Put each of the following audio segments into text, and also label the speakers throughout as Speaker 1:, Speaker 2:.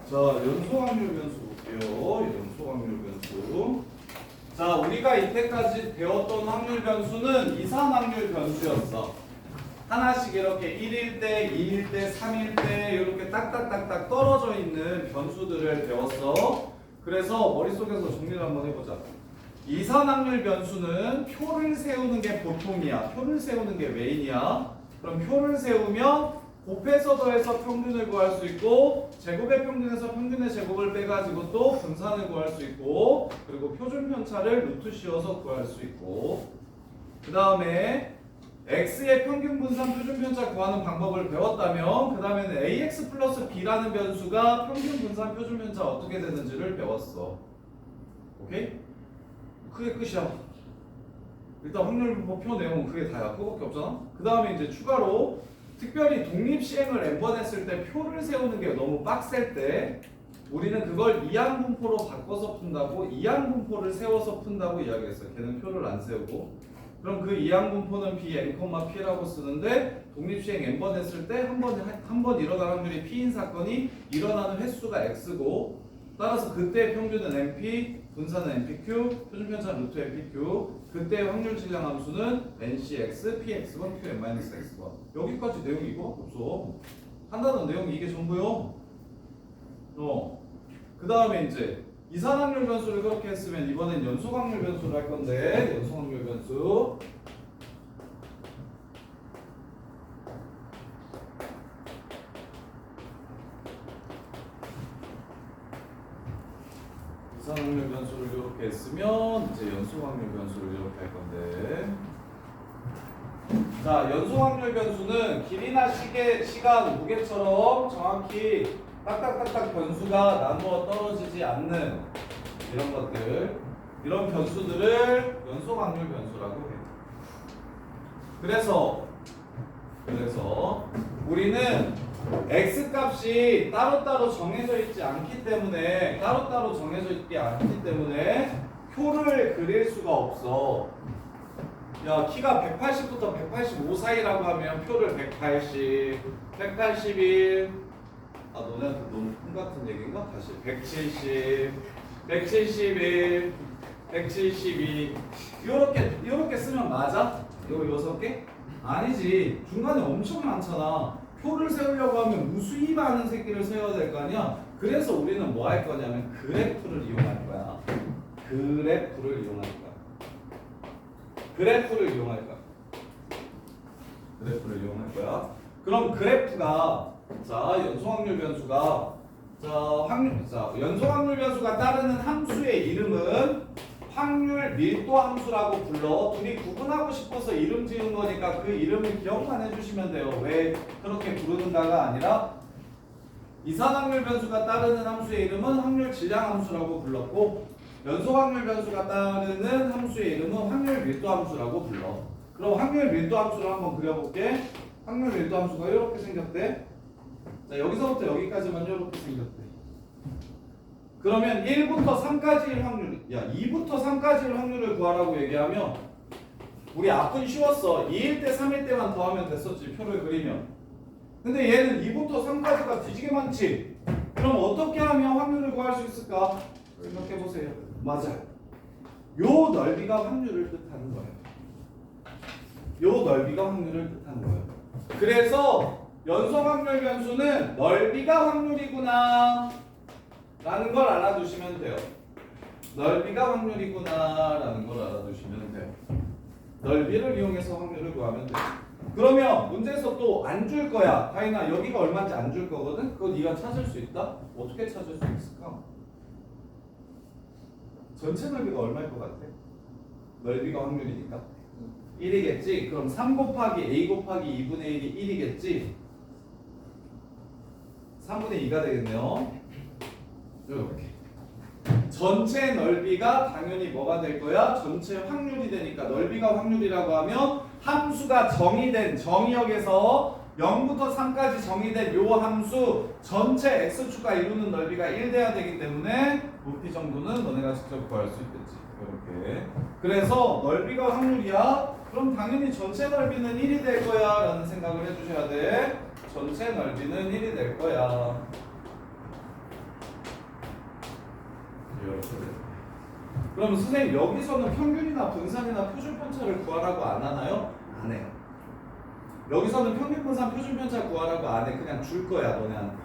Speaker 1: 자, 연소 확률 변수 볼게요. 연소 확률 변수. 자, 우리가 이때까지 배웠던 확률 변수는 이산 확률 변수였어. 하나씩 이렇게 1일 때, 2일 때, 3일 때 이렇게 딱딱딱딱 떨어져 있는 변수들을 배웠어. 그래서 머릿속에서 정리를 한번 해보자. 이산 확률 변수는 표를 세우는 게 보통이야. 표를 세우는 게 메인이야. 그럼 표를 세우면 곱해서 더해서 평균을 구할 수 있고, 제곱의 평균에서 평균의 제곱을 빼가지고 또 분산을 구할 수 있고, 그리고 표준 편차를 루트 씌워서 구할 수 있고, 그 다음에 x의 평균 분산 표준 편차 구하는 방법을 배웠다면, 그 다음에는 ax 플러스 b라는 변수가 평균 분산 표준 편차 어떻게 되는지를 배웠어. 오케이? 그게 끝이야. 일단 확률표 내용은 그게 다야. 그거밖에 없잖아. 그 다음에 이제 추가로 특별히 독립시행을 n번 했을 때 표를 세우는 게 너무 빡셀 때 우리는 그걸 이항분포로 바꿔서 푼다고, 이항분포를 세워서 푼다고 이야기했어요. 걔는 표를 안 세우고. 그럼 그 이항분포는 bn, p라고 쓰는데 독립시행 n번 했을 때 한 번 일어날 확률이 p인 사건이 일어나는 횟수가 x고, 따라서 그때의 평균은 np, 분산은 npq, 표준편차는 루트 npq, 그때의 확률 질량 함수는 ncx, px1, qn-x1. 여기까지 내용이 이거밖에 없어. 한다는 내용이 이게 전부요. 그 다음에 이제 이산 확률 변수를 그렇게 했으면 이번엔 연속 확률 변수를 할 건데, 연속 확률 변수. 이산 확률 변수를 이렇게 했으면 이제 연속 확률 변수를 이렇게 할 건데, 자, 연속 확률 변수는 길이나 시간, 무게처럼 정확히 딱딱딱딱 변수가 나누어 떨어지지 않는 이런 것들, 이런 변수들을 연속 확률 변수라고 해요. 그래서 우리는 x 값이 따로따로 정해져 있지 않기 때문에, 표를 그릴 수가 없어. 야, 키가 180부터 185 사이라고 하면 표를 180, 181, 너네한테 너무 큰 같은 얘기인가? 다시 170, 171, 172 이렇게 쓰면 맞아? 이거 6개? 아니지. 중간에 엄청 많잖아. 표를 세우려고 하면 무수히 많은 새끼를 세워야 될 거 아니야? 그래서 우리는 뭐 할 거냐면 그래프를 이용할 거야. 그래프를 이용할 거야. 그럼 그래프가, 자, 연속 확률 변수가, 연속 확률 변수가 따르는 함수의 이름은 확률 밀도 함수라고 불러. 둘이 구분하고 싶어서 이름 지은 거니까 그 이름을 기억만 해주시면 돼요. 왜 그렇게 부르는가가 아니라, 이산 확률 변수가 따르는 함수의 이름은 확률 질량 함수라고 불렀고, 연속 확률 변수가 따르는 함수의 이름은 확률 밀도 함수라고 불러. 그럼 확률 밀도 함수를 한번 그려볼게. 확률 밀도 함수가 이렇게 생겼대. 자, 여기서부터 여기까지만 이렇게 생겼대. 그러면 1부터 3까지의 확률, 2부터 3까지의 확률을 구하라고 얘기하면 우리 앞은 쉬웠어. 2일 때 3일 때만 더하면 됐었지, 표를 그리면. 근데 얘는 2부터 3까지가 뒤지게 많지. 그럼 어떻게 하면 확률을 구할 수 있을까? 생각해보세요. 맞아요. 요 넓이가 확률을 뜻하는 거예요. 그래서 연속 확률 변수는 넓이가 확률이구나 라는 걸 알아두시면 돼요. 넓이를 이용해서 확률을 구하면 돼요. 그러면 문제에서 또 안 줄 거야. 다인아, 여기가 얼마인지 안 줄 거거든? 그거 네가 찾을 수 있다? 어떻게 찾을 수 있을까? 전체 넓이가 얼마일 것 같아? 넓이가 확률이니까 1이겠지? 그럼 3 곱하기 a 곱하기 2분의 1이 1이겠지? 3분의 2가 되겠네요. 이렇게 전체 넓이가 당연히 뭐가 될 거야? 전체 확률이 되니까, 넓이가 확률이라고 하면 함수가 정의역에서 0부터 3까지 정의된 요 함수 전체 x축과 이루는 넓이가 1 돼야 되기 때문에 높이 정도는 너네가 직접 구할 수 있겠지. 이렇게. 그래서 넓이가 확률이야. 그럼 당연히 전체 넓이는 1이 될 거야 라는 생각을 해주셔야 돼. 전체 넓이는 1이 될 거야. 이렇게 돼요. 그러면 선생님 여기서는 평균이나 분산이나 표준 편차를 구하라고 안 하나요? 안 해요. 여기서는 평균 분산 표준 편차 구하라고 안 해. 그냥 줄 거야 너네한테.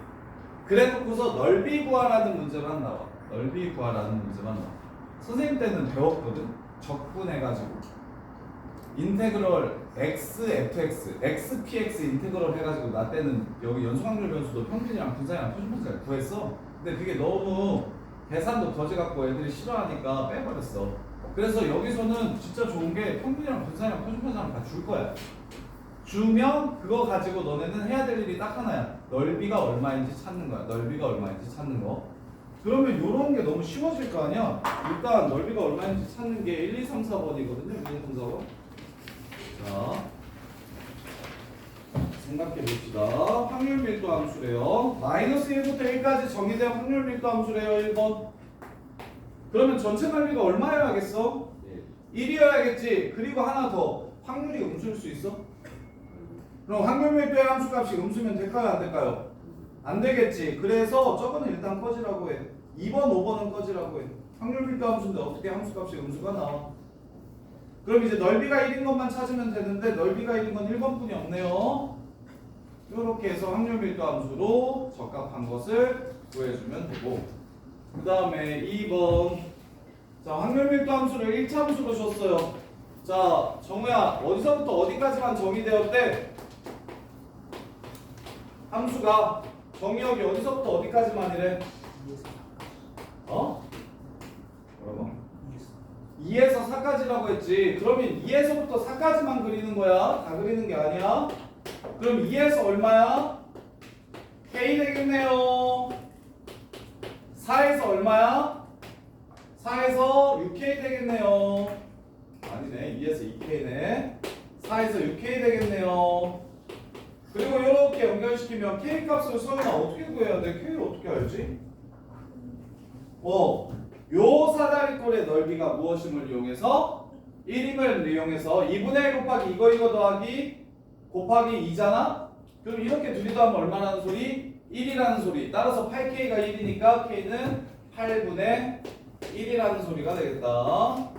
Speaker 1: 그래놓고서 넓이 구하라는 문제만 나와. 넓이 구하라는 문제만 나와. 선생님 때는 배웠거든. 적분해가지고 인테그럴 x fx, x px 인테그럴 해가지고 나 때는 여기 연소확률 변수도 평균이랑 분산이랑 표준 편차를 구했어. 근데 그게 너무 계산도 거지 갖고 애들이 싫어하니까 빼버렸어. 그래서 여기서는 진짜 좋은 게 평균이랑 분산이랑 표준 편차랑 다 줄 거야. 주면 그거 가지고 너네는 해야 될 일이 딱 하나야. 넓이가 얼마인지 찾는 거야. 넓이가 얼마인지 찾는 거. 그러면 요런 게 너무 쉬워질 거 아니야. 일단 넓이가 얼마인지 찾는 게 1, 2, 3, 4번이거든요. 1, 2, 3, 4번. 자, 생각해 봅시다. 확률 밀도 함수래요. 마이너스 1부터 1까지 정의된 확률 밀도 함수래요. 1번. 그러면 전체 넓이가 얼마여야겠어? 1이어야겠지. 그리고 하나 더. 확률이 음수일 수 있어? 그럼 확률 밀도의 함수값이 음수면 될까요? 안 될까요? 안 되겠지. 그래서 저거는 일단 꺼지라고 해. 2번, 5번은 꺼지라고 해. 확률 밀도 함수인데 어떻게 함수값이 음수가 나와? 그럼 이제 넓이가 1인 것만 찾으면 되는데 넓이가 1인 건 1번뿐이 없네요. 이렇게 해서 확률 밀도 함수로 적합한 것을 구해주면 되고, 그 다음에 2번. 자, 확률 밀도 함수를 1차 함수로 줬어요. 자, 정우야, 어디서부터 어디까지만 정의되었대? 함수가 정의역이 어디서부터 어디까지만이래? 어? 뭐라고? 2에서 4까지라고 했지. 그러면 2에서부터 4까지만 그리는 거야. 다 그리는 게 아니야. 그럼 2에서 얼마야? K 되겠네요. 4에서 얼마야? 4에서 6K 되겠네요. 아니네. 2에서 2K네. 4에서 6K 되겠네요. 그리고 이렇게 연결시키면 K 값을 서윤아 어떻게 구해야 돼? K를 어떻게 알지? 요 사다리꼴의 넓이가 무엇임을 이용해서 1임을 이용해서 2분의 1 곱하기 이거 더하기 곱하기 2잖아? 그럼 이렇게 둘이 더하면 얼마라는 소리? 1이라는 소리. 따라서 8K가 1이니까 K는 8분의 1이라는 소리가 되겠다.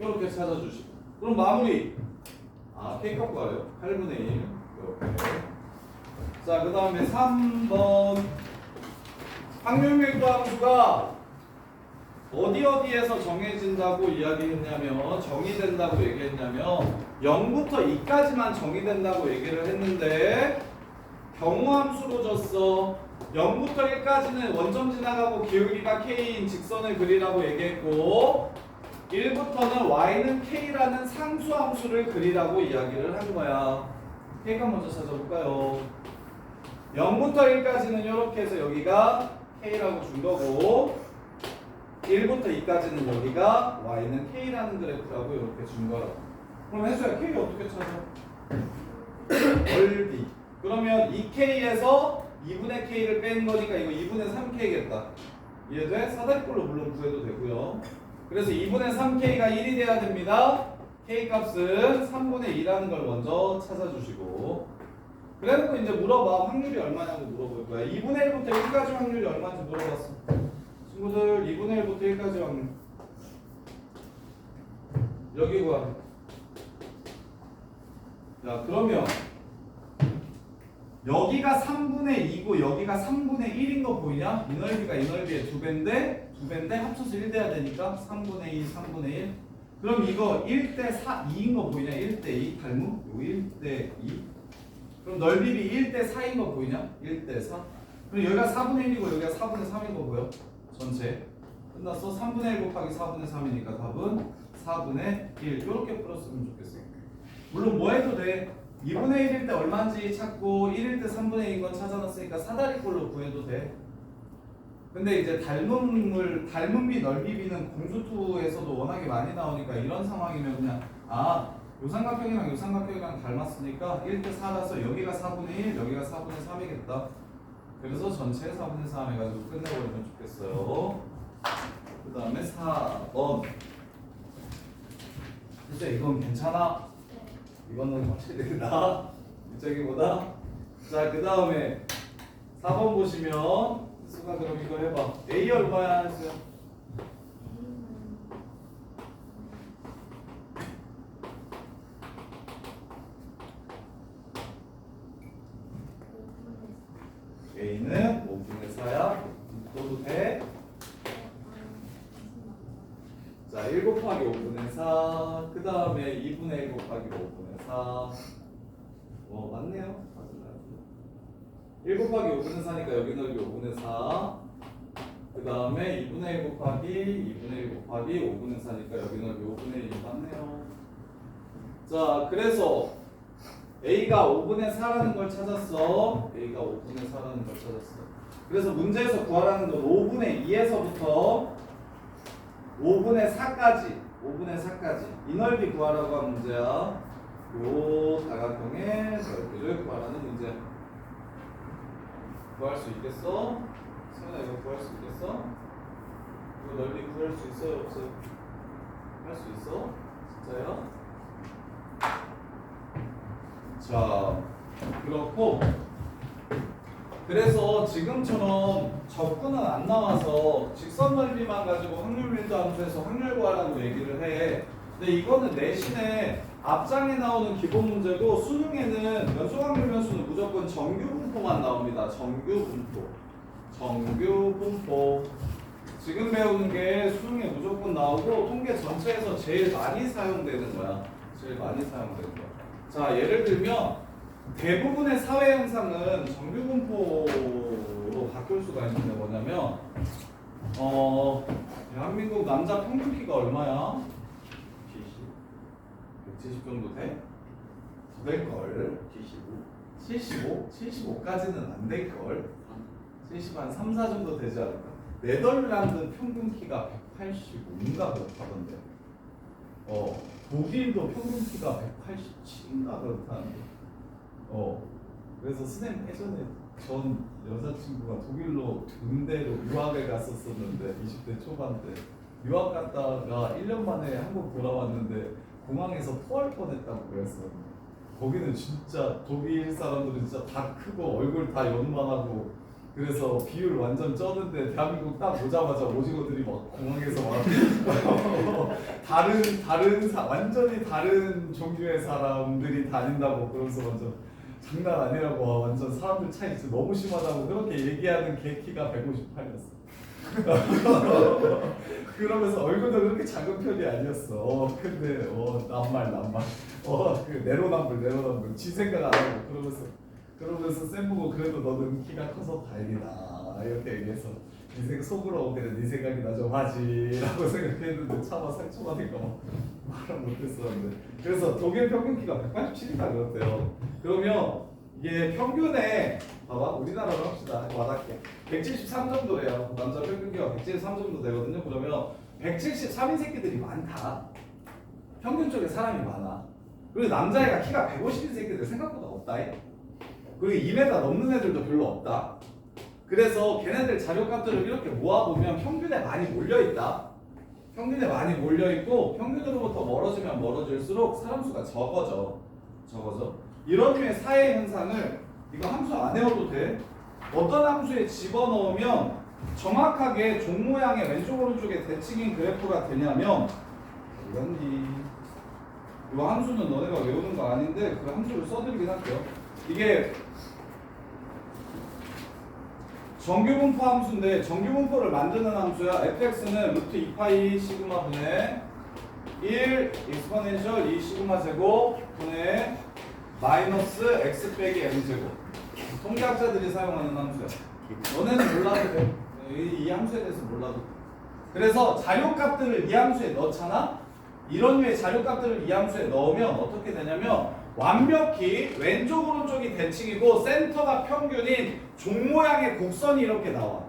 Speaker 1: 이렇게 찾아주시고. 그럼 마무리. K 값 구하래요. 8분의 1. 이렇게. 자, 그 다음에 3번. 확률 밀도 함수가 어디에서 정해진다고 이야기했냐면, 정의된다고 얘기했냐면 0부터 2까지만 정의된다고 얘기를 했는데 경우함수로 줬어. 0부터 1까지는 원점 지나가고 기울기가 K인 직선을 그리라고 얘기했고, 1부터는 y는 k라는 상수함수를 그리라고 이야기를 한 거야. k가 먼저 찾아볼까요? 0부터 1까지는 이렇게 해서 여기가 k라고 준 거고, 1부터 2까지는 여기가 y는 k라는 그래프라고 이렇게 준 거라고. 그럼 혜수야, k 어떻게 찾아? 넓이. 그러면 2k에서 2분의 k를 뺀 거니까 이거 2분의 3k겠다. 이해돼? 사다리꼴로 물론 구해도 되고요. 그래서 2분의 3k가 1이 돼야 됩니다. k 값은 3분의 2라는 걸 먼저 찾아주시고, 그래놓고 이제 물어봐. 확률이 얼마냐고 물어볼 거야. 2분의 1부터 1까지 확률이 얼마인지 물어봤어. 친구들, 2분의 1부터 1까지 확률 여기 구하래. 자, 그러면 여기가 3분의 2고 여기가 3분의 1인 거 보이냐? 이 넓이가 이 넓이의 2배인데 합쳐서 1 돼야 되니까 3분의 2, 3분의 1. 그럼 이거 1대 4, 2인 거 보이냐? 1대 2 닮음? 이거 1대 2. 그럼 넓이비 1대 4인 거 보이냐? 1대 4. 그럼 여기가 4분의 1이고 여기가 4분의 3인 거 보여? 전체. 끝났어? 3분의 1 곱하기 4분의 3이니까 답은 4분의 1. 이렇게 풀었으면 좋겠어. 물론 뭐 해도 돼. 2분의 1일 때 얼마인지 찾고 1일 때 3분의 1인 건 찾아놨으니까 사다리꼴로 구해도 돼. 근데 이제 닮음비 넓이비는 공수투에서도 워낙에 많이 나오니까 이런 상황이면 그냥 요 삼각형이랑 요 삼각형이랑 닮았으니까 1대 4라서 여기가 4분의 1, 여기가 4분의 3이겠다. 그래서 전체 4분의 3 해가지고 끝내버리면 좋겠어요. 그 다음에 4번. 이제 이건 괜찮아? 이거는 확실히 된다. 이쪽이보다. 자, 그 다음에 4번 보시면 자 그럼 이거 해봐. A 얼마야 했어요? A는 5분의 4야. 묶어도 돼? 자, 1 곱하기 5분의 4. 그 다음에 2분의 1 곱하기 5분의 4. 맞네요. 맞아요. 1 곱하기 5분의 4니까 여기 넓이 5분의 4. 그 다음에 2분의 1 곱하기 2분의 1 곱하기 5분의 4니까 여기 넓이 5분의 1 맞네요. 자, 그래서 A가 5분의 4라는 걸 찾았어. A가 5분의 4라는 걸 찾았어. 그래서 문제에서 구하라는 건 5분의 2에서부터 5분의 4까지 이 넓이 구하라고 한 문제야. 요 다각형의 넓이를 구하라는 문제야. 구할 수 있겠어? 세연아 이거 구할 수 있겠어? 이거 넓이 구할 수 있어요? 없어요? 할 수 있어? 진짜요? 자, 그렇고 그래서 지금처럼 적분은 안 나와서 직선 넓이만 가지고 확률 밀도 함수에서 확률 구하라고 얘기를 해. 근데 이거는 내신에 앞장에 나오는 기본 문제고 수능에는 연속 확률 변수는 무조건 정규 분포만 나옵니다. 정규 분포. 지금 배우는 게 수능에 무조건 나오고 통계 전체에서 제일 많이 사용되는 거야. 자, 예를 들면 대부분의 사회 현상은 정규 분포로 바뀔 수가 있는데 뭐냐면 대한민국 남자 평균 키가 얼마야? 170 정도 돼? 더 될걸? 75? 75까지는 안 될걸? 70 한 3, 4 정도 되지 않을까? 네덜란드 평균 키가 185인가 그렇다던데. 독일도 평균 키가 187인가 그렇다는데. 그래서 선생님 예전에 전 여자친구가 독일로 군대로 유학을 갔었었는데 20대 초반 때 유학 갔다가 1년 만에 한국 돌아왔는데 공항에서 토할 뻔했다고 그랬어. 거기는 진짜 독일 사람들은 진짜 다 크고 얼굴 다 연만하고 그래서 비율 완전 쩌는데 대한민국 딱 오자마자 오징어들이 막 공항에서 막 완전히 다른 종류의 사람들이 다닌다고 그러면서 완전 장난 아니라고 완전 사람들 차이 진짜 너무 심하다고 그렇게 얘기하는 걔 키가 158이었어. 그러면서 얼굴도 그렇게 작은 편이 아니었어. 근데 남말 그 내로남불 지 생각 안 하고 그러면서 쌤 보고 그래도 너는 키가 커서 다행이다 이렇게 얘기해서 속으로 그래 네 생각이나 좀 하지라고 생각했는데 차마 상처받으니까 말을 못했었는데 그래서 독일 평균 키가 187이다 그렇대요. 그러면 이게 평균에 봐봐 우리나라로 합시다. 와닿게 173 정도래요. 남자 평균 키가 173 정도 되거든요. 그러면 173인 새끼들이 많다. 평균 쪽에 사람이 많아. 그리고 남자애가 키가 150인 새끼들 생각보다 없다. 그리고 2m 넘는 애들도 별로 없다. 그래서 걔네들 자료값들을 이렇게 모아보면 평균에 많이 몰려있다. 평균에 많이 몰려있고 평균으로부터 멀어지면 멀어질수록 사람 수가 적어져. 이런 류의 사회 현상을 이거 함수 안 외워도 돼. 어떤 함수에 집어넣으면 정확하게 종 모양의 왼쪽 오른쪽에 대칭인 그래프가 되냐면 이건니 이 함수는 너네가 외우는 거 아닌데 그 함수를 써드리긴 할게요. 이게 정규분포 함수인데 정규분포를 만드는 함수야. fx는 루트 2파이 시그마 분의 1 익스포넨셜 2 시그마 제곱 분의 마이너스 x 빼기 m 제곱. 통계학자들이 사용하는 함수야. 너네는 몰라도 돼. 이 함수에 대해서 몰라도 돼. 그래서 자료값들을 이 함수에 넣잖아. 이런 류의 자료값들을 이 함수에 넣으면 어떻게 되냐면 완벽히 왼쪽 오른쪽이 대칭이고 센터가 평균인 종 모양의 곡선이 이렇게 나와.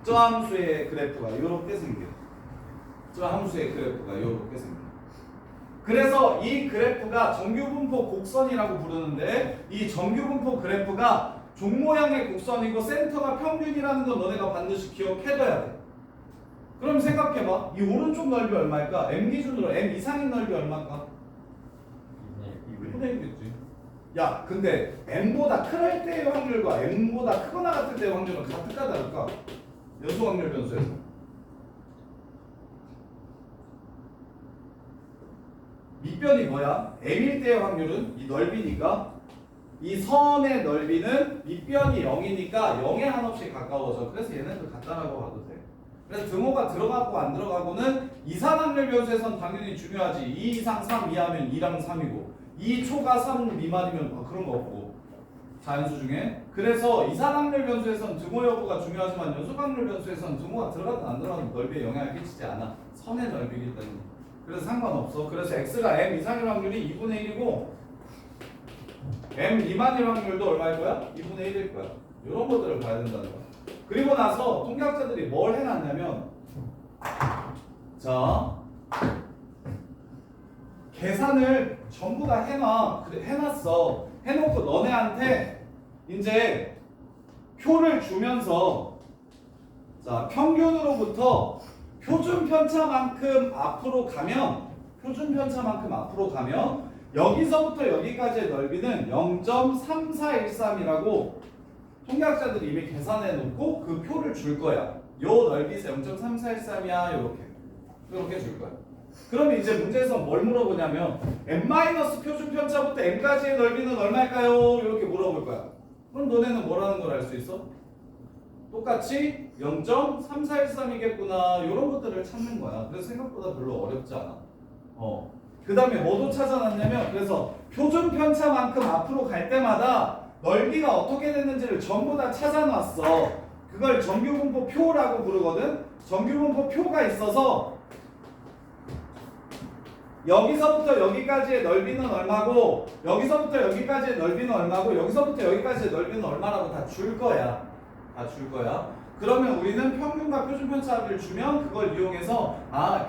Speaker 1: 저 함수의 그래프가 이렇게 생겨. 그래서 이 그래프가 정규분포 곡선이라고 부르는데 이 정규분포 그래프가 종 모양의 곡선이고 센터가 평균이라는 건 너네가 반드시 기억해둬야 돼. 그럼 생각해봐. 이 오른쪽 넓이 얼마일까? m 기준으로 m 이상인 넓이 얼마일까? 2분의 1이겠지. 야, 근데 n보다 클 때의 확률과 n보다 크거나 같을 때의 확률은 같을까 다를까? 연속 확률 변수에서. 밑변이 뭐야? m일 때의 확률은 이 넓이니까 이 선의 넓이는 밑변이 0이니까 0에 한없이 가까워져. 그래서 얘네들 같다라고 봐도 돼. 그래서 등호가 들어가고 안 들어가고는 이산확률 변수에선 당연히 중요하지. 2 이상 3 이하면 2랑 3이고 2 초가 3 미만이면 그런 거 없고 자연수 중에. 그래서 이산확률 변수에선 등호 여부가 중요하지만 연속확률 변수에선 등호가 들어가든 안 들어가든 넓이에 영향을 끼치지 않아. 선의 넓이기 때문에. 그래서 상관없어. 그래서 x가 m 이상일 확률이 2분의 1이고 m 미만일 확률도 얼마일 거야? 2분의 1일 거야. 이런 것들을 봐야 된다는 거야. 그리고 나서 통계학자들이 뭘 해놨냐면 자 계산을 전부 다 해놨어. 해놓고 너네한테 이제 표를 주면서 자 평균으로부터 표준 편차만큼 앞으로 가면 여기서부터 여기까지의 넓이는 0.3413이라고 통계학자들이 이미 계산해 놓고 그 표를 줄 거야. 요 넓이에서 0.3413이야. 요렇게 줄 거야. 그러면 이제 문제에서 뭘 물어보냐면 n- 표준 편차부터 m까지의 넓이는 얼마일까요? 이렇게 물어볼 거야. 그럼 너네는 뭐라는 걸 알 수 있어? 똑같이 0.3413이겠구나. 이런 것들을 찾는 거야. 그래서 생각보다 별로 어렵지 않아. 그 다음에 뭐도 찾아놨냐면 그래서 표준 편차만큼 앞으로 갈 때마다 넓이가 어떻게 됐는지를 전부 다 찾아놨어. 그걸 정규분포 표라고 부르거든. 정규분포 표가 있어서 여기서부터 여기까지의 넓이는 얼마고 여기서부터 여기까지의 넓이는 얼마고 여기서부터 여기까지의 넓이는 얼마라고 다 줄 거야. 그러면 우리는 평균과 표준 편차를 주면 그걸 이용해서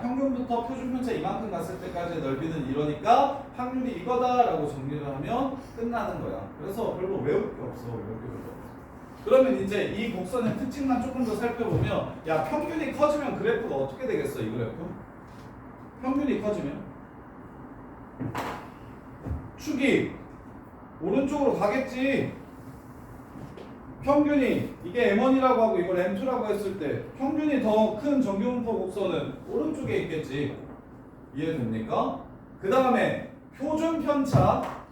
Speaker 1: 평균부터 표준 편차 이만큼 갔을 때까지의 넓이는 이러니까 확률이 이거다라고 정리를 하면 끝나는 거야. 그래서 별로 외울 게 없어. 그러면 이제 이 곡선의 특징만 조금 더 살펴보면 야 평균이 커지면 그래프가 어떻게 되겠어? 이 그래프? 평균이 커지면 축이 오른쪽으로 가겠지. 평균이 이게 M1이라고 하고 이걸 M2라고 했을 때 평균이 더 큰 정규분포 곡선은 오른쪽에 있겠지. 이해됩니까? 그 다음에 표준 편차가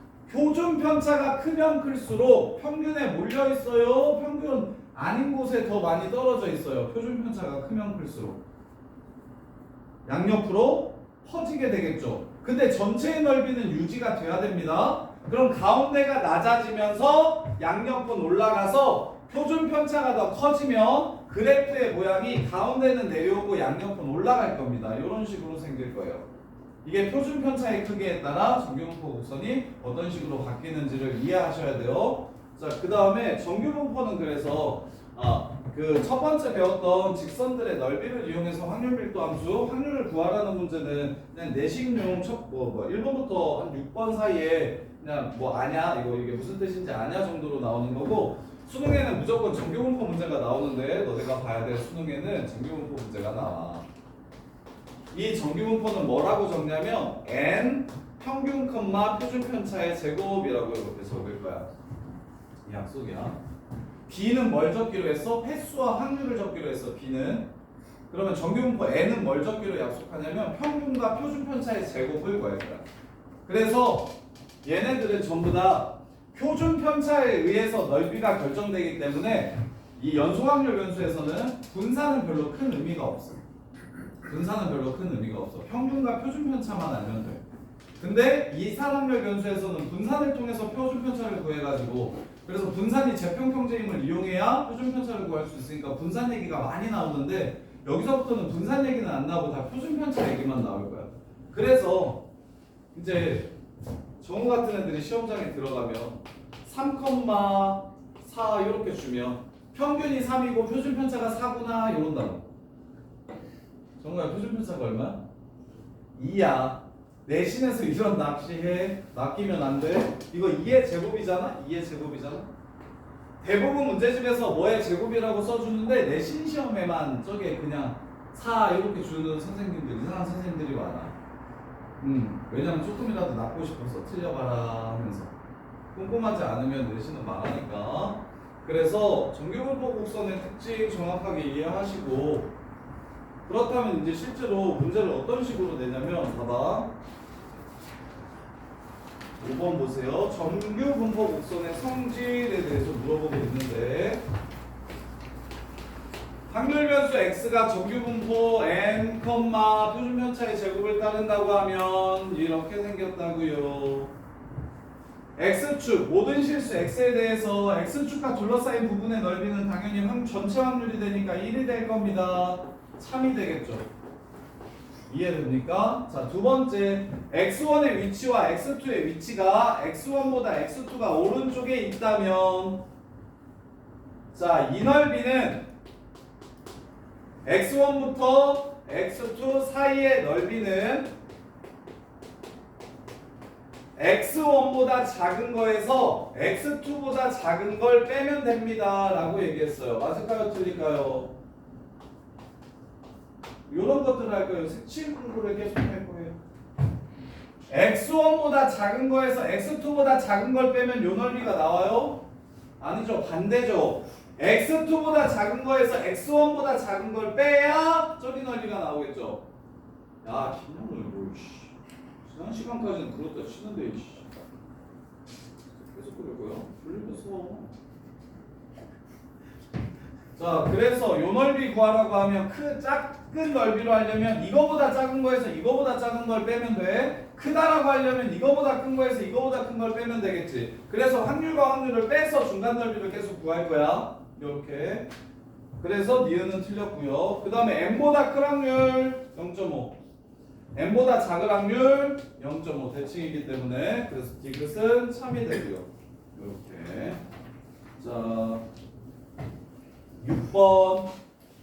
Speaker 1: 크면 클수록 평균에 몰려 있어요. 평균 아닌 곳에 더 많이 떨어져 있어요. 표준 편차가 크면 클수록 양옆으로 퍼지게 되겠죠. 근데 전체의 넓이는 유지가 돼야 됩니다. 그럼 가운데가 낮아지면서 양옆은 올라가서 표준 편차가 더 커지면 그래프의 모양이 가운데는 내려오고 양옆은 올라갈 겁니다. 이런 식으로 생길 거예요. 이게 표준 편차의 크기에 따라 정규분포 곡선이 어떤 식으로 바뀌는지를 이해하셔야 돼요. 자, 그 다음에 정규분포는 그래서 그 첫 번째 배웠던 직선들의 넓이를 이용해서 확률 밀도 함수, 확률을 구하라는 문제는 그냥 내식용 1번부터 한 6번 사이에 그냥 뭐 아냐 이게 무슨 뜻인지 아냐 정도로 나오는 거고 수능에는 무조건 정규분포 문제가 나오는데 너네가 봐야 될 수능에는 정규분포 문제가 나와. 이 정규분포는 뭐라고 적냐면 n 평균 표준 편차의 제곱이라고 이렇게 적을 거야. 이 약속이야. B는 뭘 적기로 했어? 횟수와 확률을 적기로 했어. B는. 그러면 정규분포 N은 뭘 적기로 약속하냐면 평균과 표준 편차의 제곱을 구할 거야. 그래서 얘네들은 전부 다 표준 편차에 의해서 넓이가 결정되기 때문에 이 연소확률 변수에서는 분산은 별로 큰 의미가 없어. 평균과 표준 편차만 알면 돼. 근데 이산확률 변수에서는 분산을 통해서 표준 편차를 구해가지고 그래서 분산이 재평경제임을 이용해야 표준 편차를 구할 수 있으니까 분산 얘기가 많이 나오는데 여기서부터는 분산 얘기는 안 나오고 다 표준 편차 얘기만 나올 거야. 그래서 이제 정우 같은 애들이 시험장에 들어가면 3,4 이렇게 주면 평균이 3이고 표준 편차가 4구나 이런다고. 정우야 표준 편차가 얼마야? 2야. 내신에서 이런 낚시해. 낚이면 안 돼. 이거 2의 제곱이잖아? 대부분 문제집에서 뭐의 제곱이라고 써주는데 내신 시험에만 저게 그냥 4 이렇게 주는 선생님들, 이상한 선생님들이 많아. 왜냐면 조금이라도 낚고 싶어서 틀려봐라 하면서. 꼼꼼하지 않으면 내신은 망하니까. 그래서 정규분포 곡선의 특징 정확하게 이해하시고, 그렇다면 이제 실제로 문제를 어떤 식으로 내냐면, 봐봐. 5번 보세요. 정규분포 곡선의 성질에 대해서 물어보고 있는데, 확률 변수 x가 정규분포 n, 표준편차의 제곱을 따른다고 하면 이렇게 생겼다고요. x축, 모든 실수 x에 대해서 x축과 둘러싸인 부분의 넓이는 당연히 전체 확률이 되니까 1이 될 겁니다. 3이 되겠죠. 이해됩니까? 자, 두 번째, x1의 위치와 x2의 위치가 x1보다 x2가 오른쪽에 있다면, 자, 이 넓이는 x1부터 x2 사이의 넓이는 x1보다 작은 거에서 x2보다 작은 걸 빼면 됩니다 라고 얘기했어요. 맞을까요? 틀릴까요? 이런 것들을 할 거예요. 색칠 공부를 계속 할 거예요. x1보다 작은 거에서 x2보다 작은 걸 빼면 요 넓이가 나와요? 아니죠. 반대죠. x2보다 작은 거에서 x1보다 작은 걸 빼야 저기 넓이가 나오겠죠. 야, 김영을 뭐 지난 시간까지는 그렇다 치는데 계속 그러고요. 불리면서. 자, 그래서 요 넓이 구하라고 하면 작은 넓이로 하려면 이거보다 작은 거에서 이거보다 작은 걸 빼면 돼. 크다라고 하려면 이거보다 큰 거에서 이거보다 큰 걸 빼면 되겠지. 그래서 확률과 확률을 빼서 중간 넓이를 계속 구할 거야. 이렇게. 그래서 니은은 틀렸고요. 그 다음에 n보다 큰 확률 0.5, n보다 작은 확률 0.5 대칭이기 때문에 그래서 디귿은 3이 되고요. 이렇게. 자, 6번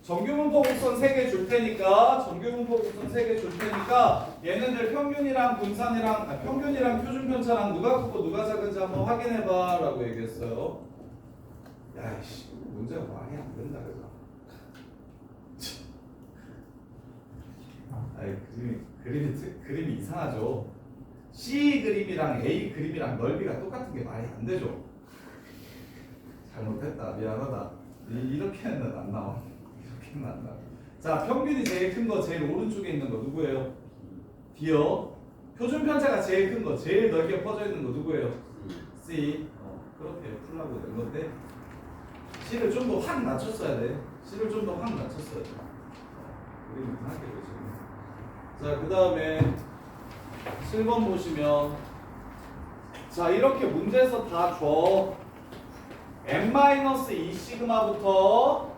Speaker 1: 정규분포 곡선 3개 줄 테니까 얘네들 평균이랑 분산이랑 평균이랑 표준편차랑 누가 크고 누가 작은지 한번 확인해 봐 라고 얘기했어요. 야이씨, 문제가 말이 안 된다 그죠? 아이, 그림이 이상하죠. C 그림이랑 A 그림이랑 넓이가 똑같은 게 말이 안 되죠. 잘못했다, 미안하다. 이렇게는 안 나와. 이렇게는 안 나와. 자, 평균이 제일 큰 거, 제일 오른쪽에 있는 거 누구예요? D요. 표준 편차가 제일 큰 거, 제일 넓게 퍼져 있는 거 누구예요? C. 그렇게 풀라고 된 건데 C를 좀 더 확 낮췄어야 돼. C를 좀 더 확 낮췄어야 돼. 우리는 할게요 지금. 자, 그 다음에 7번 보시면, 자, 이렇게 문제에서 다 줘. n-2 시그마부터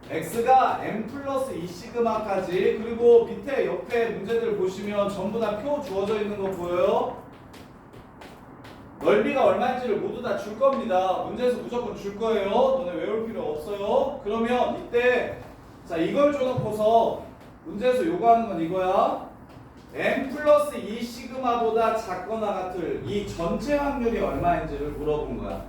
Speaker 1: x가 n 플러스 2 시그마까지, 그리고 밑에 옆에 문제들 보시면 전부 다 표 주어져 있는 거 보여요? 넓이가 얼마인지를 모두 다 줄 겁니다. 문제에서 무조건 줄 거예요. 너네 외울 필요 없어요. 그러면 이때 자, 이걸 줘놓고서 문제에서 요구하는 건 이거야. n 플러스 2 시그마보다 작거나 같을 이 전체 확률이 얼마인지를 물어본 거야.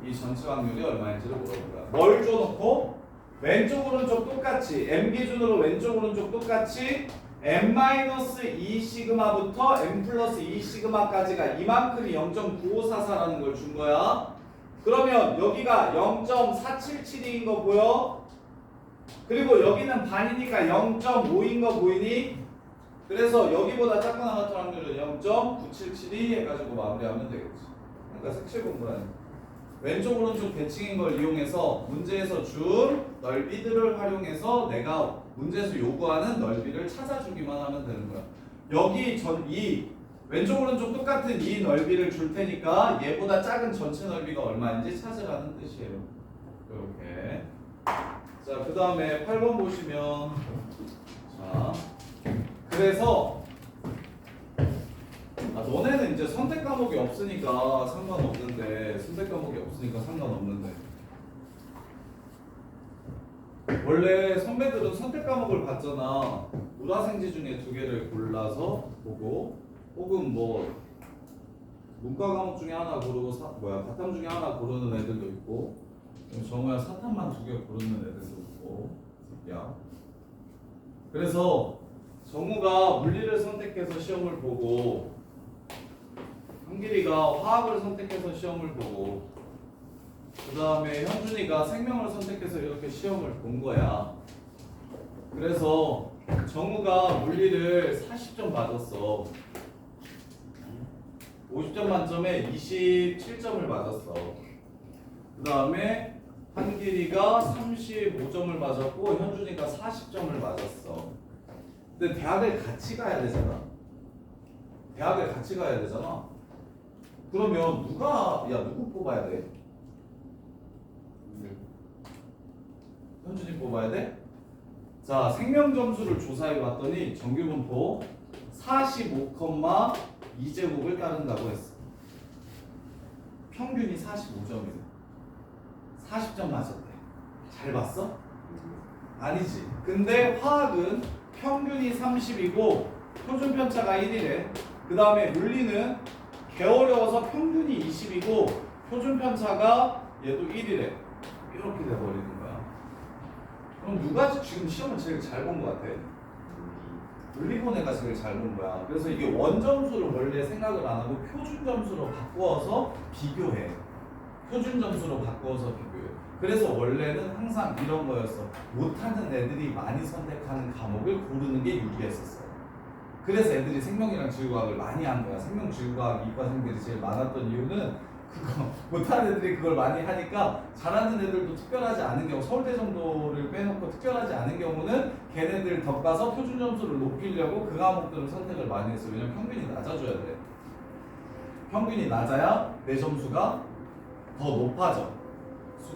Speaker 1: 이 전체 확률이 얼마인지를 물어본 거야. 뭘 줘놓고 왼쪽 오른쪽 똑같이 m 기준으로 왼쪽 오른쪽 똑같이 n-2 시그마부터 n 플러스 2 시그마까지가 이만큼이 0.9544라는 걸 준 거야. 그러면 여기가 0.477인 거 보여? 그리고 여기는 반이니까 0.5인 거 보이니? 그래서 여기보다 작거나 같은 확률은 0.977이 해가지고 마무리하면 되겠지. 그러니까 색칠 공부라는 왼쪽 오른쪽 대칭인 걸 이용해서 문제에서 준 넓이들을 활용해서 내가 문제에서 요구하는 넓이를 찾아주기만 하면 되는 거야. 여기 이 왼쪽 오른쪽 똑같은 이 넓이를 줄 테니까 얘보다 작은 전체 넓이가 얼마인지 찾으라는 뜻이에요. 이렇게. 자, 그 다음에 8번 보시면, 자, 그래서 너네는 이제 선택 과목이 없으니까 상관없는데, 원래 선배들은 선택 과목을 봤잖아. 물화생지 중에 2개를 골라서 보고, 혹은 뭐 문과 과목 중에 하나 고르고 바탐 중에 하나 고르는 애들도 있고, 정우야 사탐만 2개 고르는 애들도 있고. 야, 그래서 정우가 물리를 선택해서 시험을 보고 한길이가 화학을 선택해서 시험을 보고 그 다음에 현준이가 생명을 선택해서 이렇게 시험을 본 거야. 그래서 정우가 물리를 40점 맞았어. 50점 만점에 27점을 맞았어. 그 다음에 한길이가 35점을 맞았고 현준이가 40점을 맞았어. 근데 대학을 같이 가야 되잖아. 대학을 같이 가야 되잖아. 그러면 누구 뽑아야 돼? 현준이 뽑아야 돼? 자, 생명 점수를 조사해 봤더니 정규분포 45,2제곱을 따른다고 했어. 평균이 45점이래. 40점 맞았대. 잘 봤어? 아니지. 근데 화학은 평균이 30이고 표준 편차가 1이래. 그 다음에 물리는 개어려워서 평균이 20이고 표준 편차가 얘도 1이래. 이렇게 돼버리는 거야. 그럼 누가 지금 시험을 제일 잘 본 것 같아? 물리 본 애가 제일 잘 본 거야. 그래서 이게 원점수를 원래 생각을 안 하고 표준 점수로 바꾸어서 비교해. 표준 점수로 바꾸어서 비교해. 그래서 원래는 항상 이런 거였어. 못하는 애들이 많이 선택하는 과목을 고르는 게 유리했었어. 그래서 애들이 생명이랑 지구과학을 많이 한 거야. 생명, 지구과학, 이과생들이 제일 많았던 이유는 그거 못하는 애들이 그걸 많이 하니까 잘하는 애들도 특별하지 않은 경우, 서울대 정도를 빼놓고 특별하지 않은 경우는 걔네들 덕가서 표준 점수를 높이려고 그 과목들을 선택을 많이 했어. 왜냐면 평균이 낮아져야 돼. 평균이 낮아야 내 점수가 더 높아져.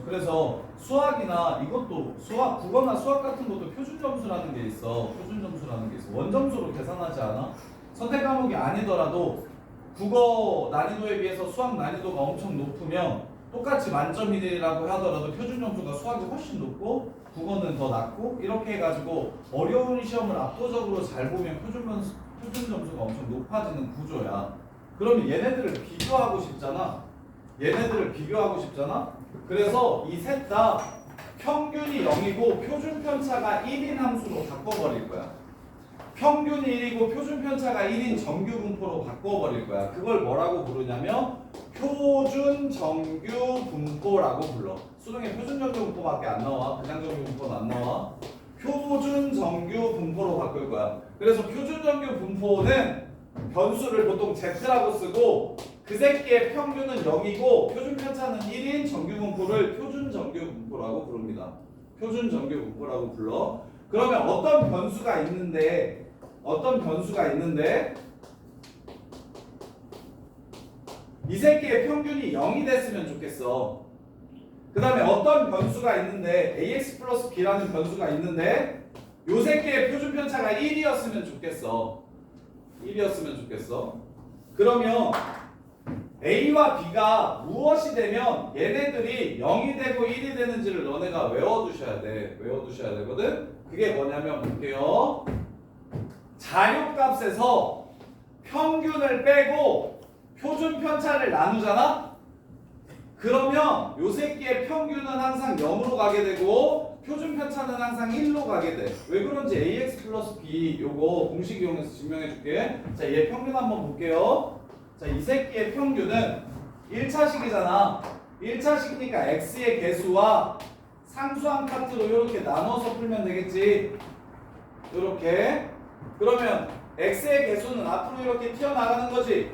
Speaker 1: 그래서 수학이나 이것도 수학, 국어나 수학 같은 것도 표준 점수라는 게 있어. 표준 점수라는 게 있어. 원점수로 계산하지 않아? 선택 과목이 아니더라도 국어 난이도에 비해서 수학 난이도가 엄청 높으면 똑같이 만점이라고 하더라도 표준 점수가 수학이 훨씬 높고 국어는 더 낮고 이렇게 해가지고 어려운 시험을 압도적으로 잘 보면 표준 점수가 엄청 높아지는 구조야. 그러면 얘네들을 비교하고 싶잖아. 그래서 이 셋 다 평균이 0이고 표준 편차가 1인 함수로 바꿔버릴 거야. 평균이 1이고 표준 편차가 1인 정규 분포로 바꿔버릴 거야. 그걸 뭐라고 부르냐면 표준 정규 분포라고 불러. 수능에 표준 정규 분포밖에 안 나와. 그냥 정규 분포는 안 나와. 표준 정규 분포로 바꿀 거야. 그래서 표준 정규 분포는 변수를 보통 Z라고 쓰고 그 새끼의 평균은 0이고 표준 편차는 1인 정규 분포를 표준 정규 분포라고 부릅니다. 표준 정규 분포라고 불러. 그러면 어떤 변수가 있는데 이 새끼의 평균이 0이 됐으면 좋겠어. 그 다음에 어떤 변수가 있는데 ax 플러스 b라는 변수가 있는데 요 새끼의 표준 편차가 1이었으면 좋겠어. 그러면 a와 b가 무엇이 되면 얘네들이 0이 되고 1이 되는지를 너네가 외워두셔야 되거든. 그게 뭐냐면 볼게요. 자료값에서 평균을 빼고 표준 편차를 나누잖아? 그러면 요 새끼의 평균은 항상 0으로 가게 되고 표준 편차는 항상 1로 가게 돼. 왜 그런지 ax 플러스 b 요거 공식 이용해서 증명해 줄게. 자, 얘 평균 한번 볼게요. 자, 이 새끼의 평균은 1차식이잖아. 1차식이니까 x의 개수와 상수한 파트로 이렇게 나눠서 풀면 되겠지. 이렇게. 그러면 x의 개수는 앞으로 이렇게 튀어나가는 거지.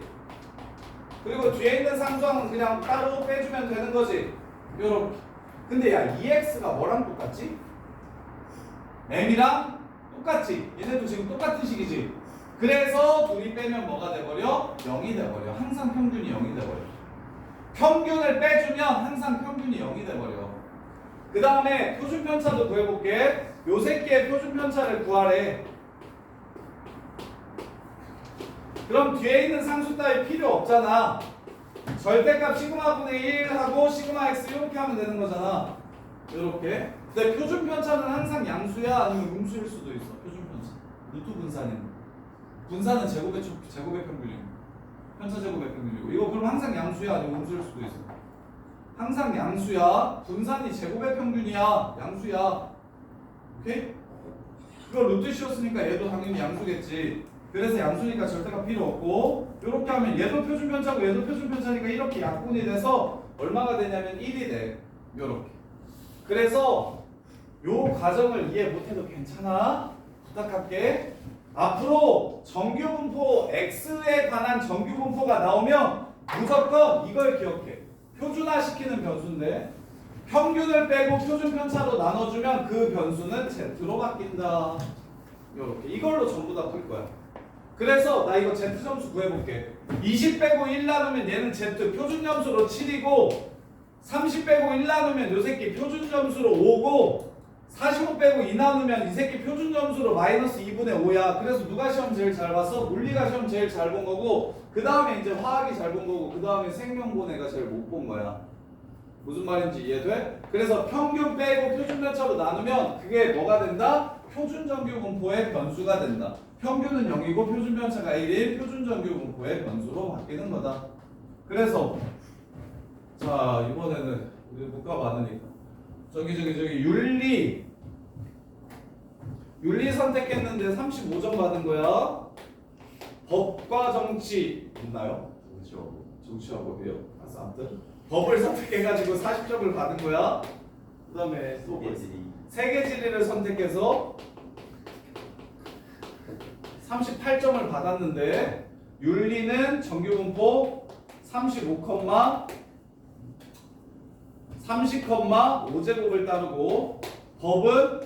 Speaker 1: 그리고 뒤에 있는 상수항은 그냥 따로 빼주면 되는 거지. 요렇게. 근데 야, 2x가 뭐랑 똑같지? m이랑 똑같지. 얘네도 지금 똑같은 식이지. 그래서 둘이 빼면 뭐가 돼버려? 0이 돼버려. 항상 평균이 0이 돼버려. 평균을 빼주면 항상 평균이 0이 돼버려. 그 다음에 표준 편차도 구해볼게. 요 새끼의 표준 편차를 구하래. 그럼 뒤에 있는 상수 따위 필요 없잖아. 절대값 시그마분의 1하고 시그마 x 이렇게 하면 되는 거잖아. 이렇게. 근데 표준 편차는 항상 양수야 아니면 음수일 수도 있어. 표준 편차. 루트 분사는 제곱의 평균이고 편차 제곱의 평균이고 이거 그럼 항상 양수야 아니면 음수일 수도 있어. 항상 양수야. 분산이 제곱의 평균이야. 양수야. 오케이? 그거 루트 씌웠으니까 얘도 당연히 양수겠지. 그래서 양수니까 절대가 필요 없고 이렇게 하면 얘도 표준 편차고 얘도 표준 편차니까 이렇게 약분이 돼서 얼마가 되냐면 1이 돼. 요렇게. 그래서 요 과정을 이해 못해도 괜찮아. 부탁할게. 앞으로 정규분포 x에 관한 정규분포가 나오면 무조건 이걸 기억해. 표준화시키는 변수인데 평균을 빼고 표준 편차로 나눠주면 그 변수는 z로 바뀐다. 요렇게 이걸로 전부 다 풀 거야. 그래서 나 이거 z 점수 구해볼게. 20 빼고 1 나누면 얘는 z 표준 점수로 7이고 30 빼고 1 나누면 요 새끼 표준 점수로 5고 45 빼고 2 나누면 이 새끼 표준 점수로 마이너스 2분의 5야. 그래서 누가 시험 제일 잘 봤어? 물리가 시험 제일 잘 본 거고 그 다음에 이제 화학이 잘 본 거고 그 다음에 생명본 애가 제일 못 본 거야. 무슨 말인지 이해돼? 그래서 평균 빼고 표준 편차로 나누면 그게 뭐가 된다? 표준 정규 분포의 변수가 된다. 평균은 0이고 표준 편차가 1인 표준 정규 분포의 변수로 바뀌는 거다. 그래서 자 이번에는 우리 문과 많으니까 저기 윤리 선택했는데 35점 받은 거야. 법과 정치 있나요? 정치하고 배요. 아무튼 법을 선택해가지고 40점을 받은 거야. 그 다음에 또 세계지리를 선택해서 38점을 받았는데 윤리는 정규분포 30,5제곱을 따르고 법은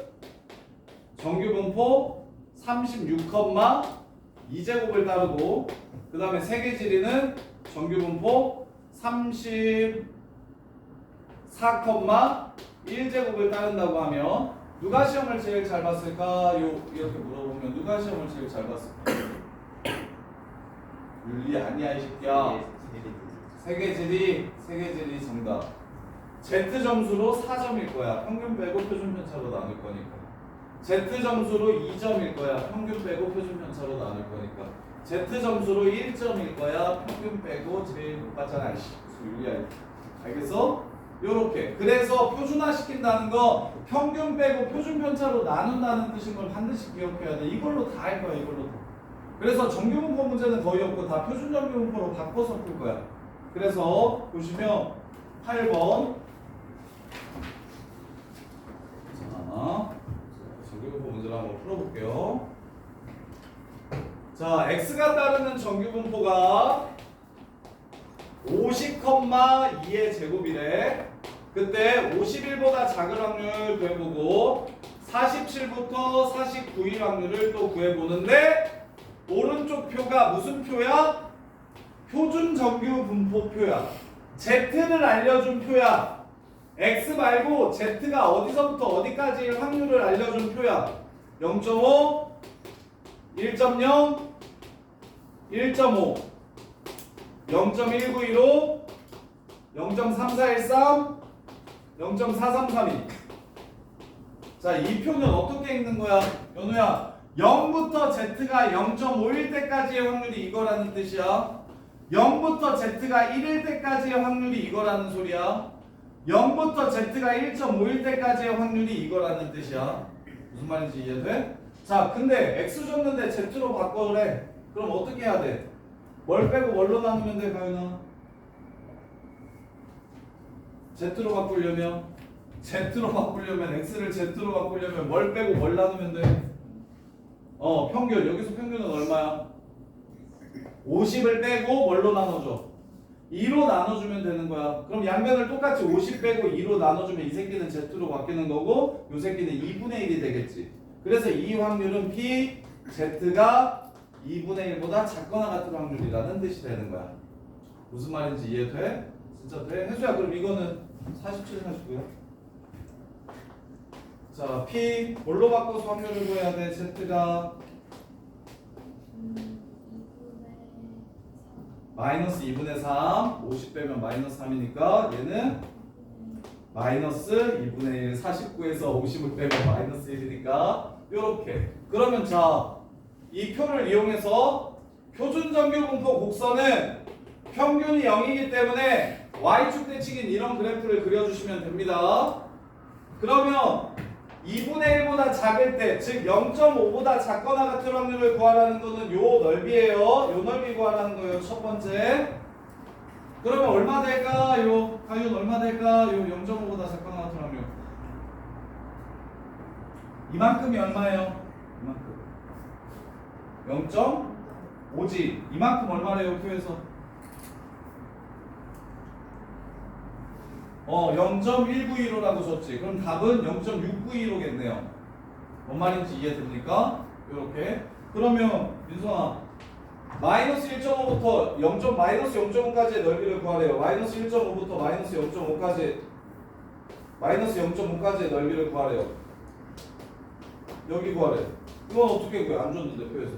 Speaker 1: 정규분포 36,2제곱을 따르고 그 다음에 세계지리는 정규분포 34,1제곱을 따른다고 하면 누가 시험을 제일 잘 봤을까? 이렇게 물어보면 누가 시험을 제일 잘 봤을까? 윤리 아니야 이 새끼야. 세계지리 정답. Z 점수로 4점일 거야. 평균 빼고 표준 편차로 나눌 거니까. Z 점수로 2점일 거야. 평균 빼고 표준 편차로 나눌 거니까. Z 점수로 1점일 거야. 평균 빼고 제일 못 봤잖아. 무슨 윤리야. 알겠어? 요렇게. 그래서 표준화 시킨다는 거 평균 빼고 표준 편차로 나눈다는 뜻인 걸 반드시 기억해야 돼. 이걸로 다 할 거야. 이걸로 다. 그래서 정규분포 문제는 거의 없고 다 표준 정규분포로 바꿔서 풀 거야. 그래서 보시면 8번 자, 정규분포 문제를 한번 풀어볼게요. 자, x가 따르는 정규분포가 50,2의 제곱이래. 그때 51보다 작은 확률 구해보고 47부터 49일 확률을 또 구해보는데 오른쪽 표가 무슨 표야? 표준 정규 분포표야. Z를 알려준 표야. X 말고 Z가 어디서부터 어디까지의 확률을 알려준 표야. 0.5, 1.0, 1.5, 0.1915, 0.3413, 0.4332. 자, 이 표는 어떻게 읽는 거야? 연우야, 0부터 Z가 0.5일 때까지의 확률이 이거라는 뜻이야. 0부터 Z가 1일 때까지의 확률이 이거라는 소리야. 0부터 Z가 1.5일 때까지의 확률이 이거라는 뜻이야. 무슨 말인지 이해돼? 자, 근데 X 줬는데 Z로 바꿔래. 그럼 어떻게 해야 돼? 뭘 빼고 뭘로 나누면 돼, 가윤아? Z로 바꾸려면 X를 Z로 바꾸려면 뭘 빼고 뭘 나누면 돼? 평균. 여기서 평균은 얼마야? 50을 빼고 뭘로 나눠줘? 2로 나눠주면 되는 거야. 그럼 양변을 똑같이 50 빼고 2로 나눠주면 이 새끼는 Z로 바뀌는 거고 이 새끼는 2분의 1이 되겠지. 그래서 이 확률은 P, Z가 2분의 1보다 작거나 같은 확률이라는 뜻이 되는 거야. 무슨 말인지 이해돼? 진짜 돼? 혜수야, 그럼 이거는 47, 49야? 자, P 뭘로 바꿔서 확률을 구해야 돼? Z가 마이너스 2분의 3, 50 빼면 마이너스 3이니까 얘는 마이너스 2분의 1, 49에서 50을 빼면 마이너스 1이니까 요렇게. 그러면 자, 이 표를 이용해서 표준정규분포 곡선은 평균이 0이기 때문에 y축 대칭인 이런 그래프를 그려주시면 됩니다. 그러면 2분의 1보다 작을 때, 즉 0.5보다 작거나 같은 확률을 구하라는 거는 요 넓이에요. 요 넓이 구하라는 거예요. 첫 번째. 그러면 얼마 될까요? 과연 얼마 될까요? 0.5보다 작거나 같은 확률. 이만큼이 얼마예요? 이만큼. 0.5지. 이만큼 얼마래요? 표에서. 0.192로라고 줬지. 그럼 답은 0.692로겠네요. 뭔 말인지 이해됩니까? 요렇게. 그러면 민성아, 마이너스 1.5부터 마이너스 0.5까지의 넓이를 구하래요. 마이너스 1.5부터 마이너스 0.5까지 마이너스 0.5까지의 넓이를 구하래요. 여기 구하래. 이건 어떻게 구해? 안 줬는데 표에서.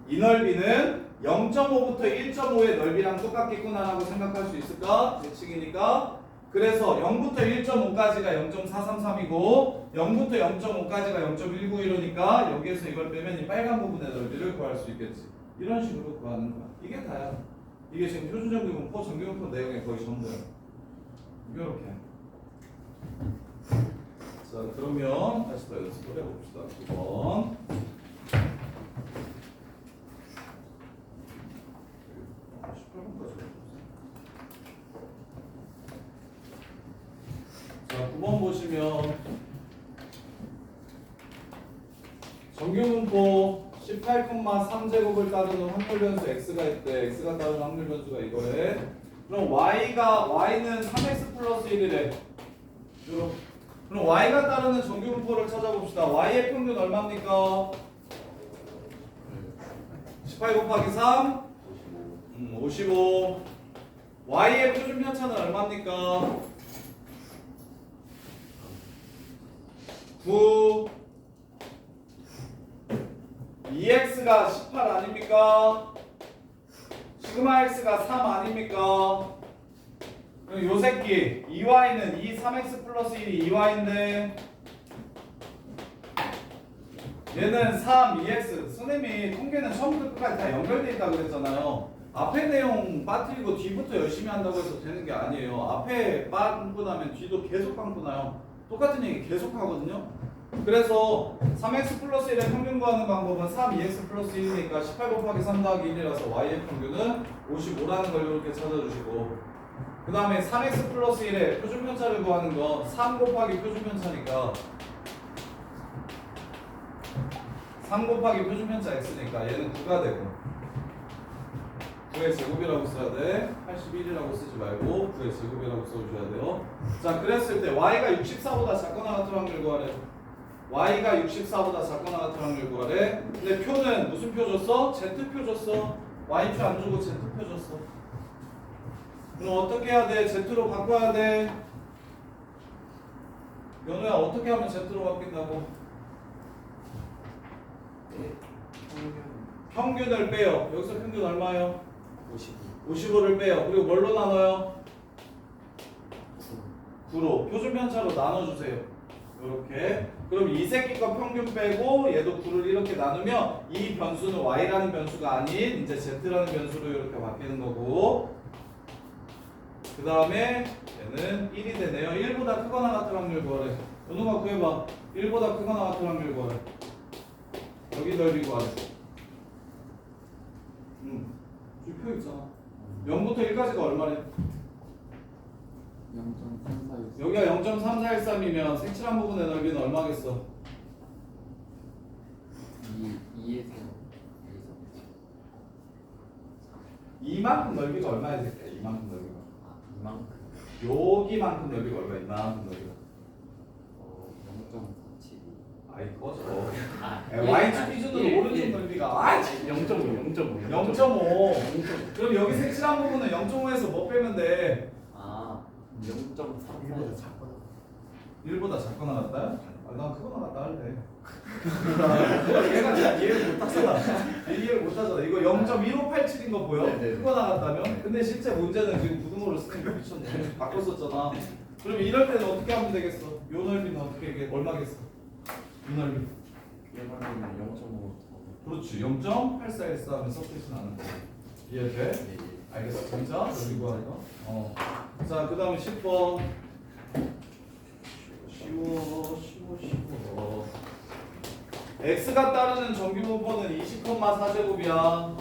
Speaker 1: 이 넓이는 0.5부터 1.5의 넓이랑 똑같겠구나라고 생각할 수 있을까? 대칭이니까. 그래서 0부터 1.5까지가 0.433이고 0부터 0.5까지가 0.191이니까 여기에서 이걸 빼면 이 빨간 부분의 넓이를 구할 수 있겠지. 이런 식으로 구하는 거야. 이게 다야. 이게 지금 표준정규분포, 정규분포 내용의 거의 전부야. 이렇게. 자, 그러면 다시 더 연습을 해봅시다. 9번. 자, 9번 보시면 정규분포 18,3제곱을 따르는 확률 변수 x가 있대. x가 따르는 확률 변수가 이거래. 그럼 y는 3x 플러스 1이래. 그럼 y가 따르는 정규분포를 찾아봅시다. y의 평균 얼마입니까? 18 곱하기 3 55. y의 표준 편차는 얼마입니까? 9. 2x가 18 아닙니까? 시그마 x가 3 아닙니까? 그럼 요 새끼 2y는 3x 플러스 1이 2y인데 얘는 3, 2x. 선생님이 통계는 처음부터 끝까지 다 연결되어 있다고 그랬잖아요. 앞에 내용 빠뜨리고 뒤부터 열심히 한다고 해서 되는 게 아니에요. 앞에 빵꾸 나면 뒤도 계속 빵꾸 나요. 똑같은 얘기 계속 하거든요. 그래서 3x 플러스 1의 평균 구하는 방법은 3, 2x 플러스 1이니까 18 곱하기 3 더하기 1이라서 y의 평균은 55라는 걸 이렇게 찾아주시고, 그 다음에 3x 플러스 1의 표준 편차를 구하는 거 3 곱하기 표준 편차니까 3 곱하기 표준 편차 x니까 얘는 9가 되고 9의 제곱이라고 써야 돼. 81이라고 쓰지 말고 9의 제곱이라고 써주셔야 돼요. 자, 그랬을 때 y가 64보다 작거나 같은 확률 구하래. y가 64보다 작거나 같은 확률 구하래. 근데 표는 무슨 표 줬어? z표 줬어. y표 안 주고 z표 줬어. 그럼 어떻게 해야 돼? z로 바꿔야 돼. 연우야, 어떻게 하면 z로 바뀐다고? 평균을 빼요. 여기서 평균 얼마예요? 55를 빼요. 그리고 뭘로 나눠요? 9로. 표준 편차로 나눠주세요. 이렇게. 그럼 이 새끼 거 평균 빼고 얘도 9를 이렇게 나누면 이 변수는 y라는 변수가 아닌 이제 z라는 변수로 이렇게 바뀌는 거고, 그 다음에 얘는 1이 되네요. 1보다 크거나 같은 확률 구하래. 연우가 구해봐. 1보다 크거나 같은 확률 구하래. 여기 넓이 구하래. 표 있잖아. 0부터 1까지가 얼마래?
Speaker 2: 0.3413.
Speaker 1: 여기가 0.3413이면 색칠한 부분의 넓이는 얼마겠어?
Speaker 2: 2에서
Speaker 1: 이만큼 넓이가 얼마야 될까? 이만큼 넓이가.
Speaker 2: 이만큼.
Speaker 1: 여기만큼 넓이가 얼마야? 이만큼 넓이가.
Speaker 2: 0.472.
Speaker 1: 아이 꺼져.
Speaker 2: 예,
Speaker 1: y축 기준으로 오른쪽 넓이가
Speaker 2: 0.5.
Speaker 1: 0.5. 그럼 여기 색칠한 부분은 0.5에서 뭐 빼면 돼?
Speaker 2: 0.3보다 작거나.
Speaker 1: 1보다 작거나 같다? 난 크거나 같다 할래. 얘가 잘 이해를 못하잖아. 이해를 못하잖아. 이거 0.1587인 거 보여?
Speaker 2: 네네.
Speaker 1: 크거나 같다면? 근데 실제 문제는 지금 구등호를 쓰니까 미쳤네. 바꿨었잖아. 그럼 이럴 때는 어떻게 하면 되겠어? 요 넓이는 어떻게 이게 얼마겠어? 요 넓이.
Speaker 2: 얘만하면 0.5.
Speaker 1: 그렇지. 0.8414 하면 서킷이 나는 거. 이해돼?
Speaker 2: 네.
Speaker 1: 알겠어 진짜? 여기 구하는 거? 자 그 다음에 10번 쉬워 x가 따르는 정규분포는 20,4제곱이야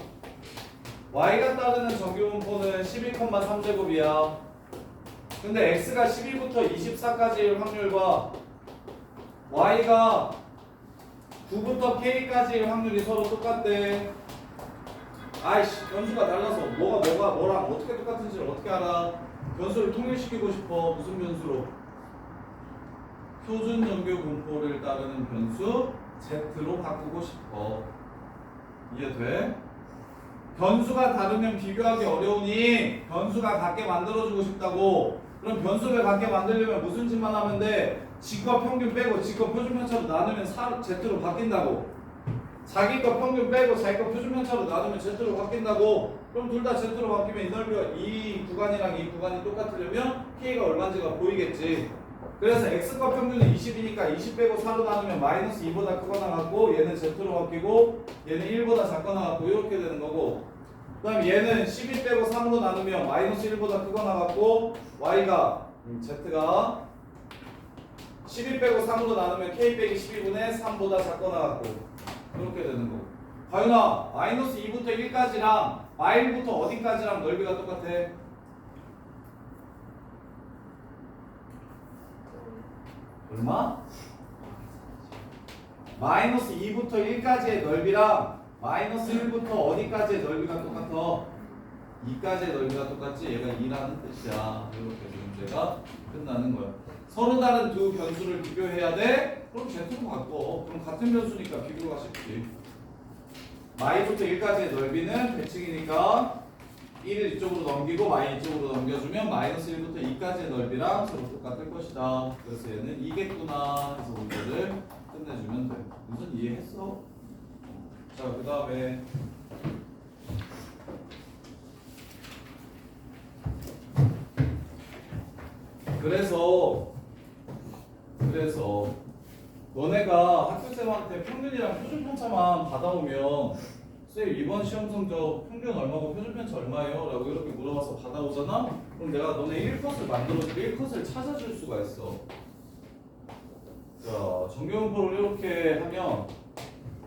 Speaker 1: y가 따르는 정규분포는 12,3제곱이야 근데 x가 12부터 24까지의 확률과 y가 9부터 k까지의 확률이 서로 똑같대 아이씨 변수가 달라서 뭐랑 어떻게 똑같은지를 어떻게 알아 변수를 통일시키고 싶어 무슨 변수로 표준 정규 분포를 따르는 변수 Z로 바꾸고 싶어 이해돼? 변수가 다르면 비교하기 어려우니 변수가 같게 만들어주고 싶다고 그럼 변수를 같게 만들려면 무슨 짓만 하면 돼? 지거 평균 빼고 지거 표준 편차로 나누면 Z로 바뀐다고 자기 거 평균 빼고 자기 거 표준 편차로 나누면 Z로 바뀐다고 그럼 둘 다 Z로 바뀌면 이 넓이가 이 구간이랑 이 구간이 똑같으려면 K가 얼마인지가 보이겠지 그래서 X과 평균은 20이니까 20 빼고 4로 나누면 마이너스 2보다 크거나 같고 얘는 Z로 바뀌고 얘는 1보다 작거나 같고 이렇게 되는 거고 그 다음 얘는 12 빼고 3으로 나누면 마이너스 1보다 크거나 같고 Y가 Z가 12 빼고 3으로 나누면 K 빼기 12분의 3보다 작거나 같고 이렇게 되는 거고 과윤아 마이너스 2부터 1까지랑 마일부터 어디까지랑 넓이가 똑같아? 얼마? 마이너스 2부터 1까지의 넓이랑 마이너스 1부터 어디까지의 넓이가 똑같아? 2까지의 넓이가 똑같지? 얘가 2라는 뜻이야. 이렇게 문제가 끝나는 거야. 서로 다른 두 변수를 비교해야 돼? 그럼 Z로 바꿔. 그럼 같은 변수니까 비교가 쉽지. 마이부터 1까지의 넓이는 대칭이니까 1을 이쪽으로 넘기고 마이 이쪽으로 넘겨주면 마이너스 1부터 2까지의 넓이랑 서로 똑같을 것이다. 그래서 얘는 이겠구나 해서 문제를 끝내주면 돼. 무슨 이해했어? 자, 그 다음에 그래서 너네가 학교생한테 평균이랑 표준 편차만 받아오면 쌤 이번 시험 성적 평균 얼마고 표준 편차 얼마예요? 라고 이렇게 물어봐서 받아오잖아? 그럼 내가 너네 1컷을 만들어주고 1컷을 찾아줄 수가 있어. 자, 정규분포를 이렇게 하면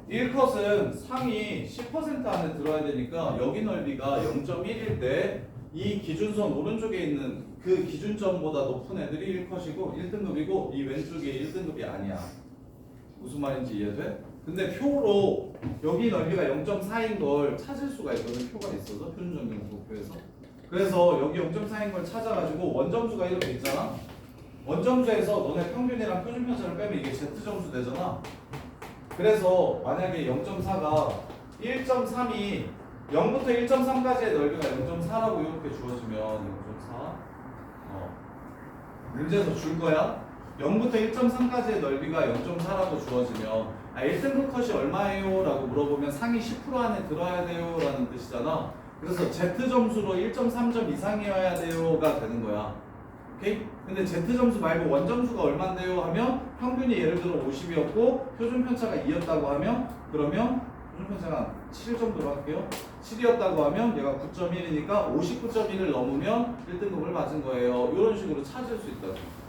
Speaker 1: 1컷은 상이 10% 안에 들어야 되니까 여기 넓이가 0.1일 때 이 기준선 오른쪽에 있는 그 기준점보다 높은 애들이 1컷이고 1등급이고 이 왼쪽이 1등급이 아니야. 무슨 말인지 이해돼? 근데 표로 여기 넓이가 0.4인 걸 찾을 수가 있거든. 표가 있어서 표준정규분포표에서. 그래서 여기 0.4인 걸 찾아가지고 원점수가 이렇게 있잖아. 원점수에서 너네 평균이랑 표준편차를 빼면 이게 Z점수 되잖아. 그래서 만약에 0.4가 1.3이 0부터 1.3까지의 넓이가 0.4라고 이렇게 주어지면 0.4 문제에서 줄 거야. 0부터 1.3까지의 넓이가 0.4라고 주어지면 1등급 컷이 얼마예요? 라고 물어보면 상위 10% 안에 들어야 돼요 라는 뜻이잖아. 그래서 Z점수로 1.3점 이상이어야 돼요가 되는 거야. 오케이? 근데 Z점수 말고 원점수가 얼만데요? 하면 평균이 예를 들어 50이었고 표준 편차가 2였다고 하면 그러면 표준 편차가 7 정도로 할게요. 7이었다고 하면 얘가 9.1이니까 59.1을 넘으면 1등급을 맞은 거예요. 이런 식으로 찾을 수 있다.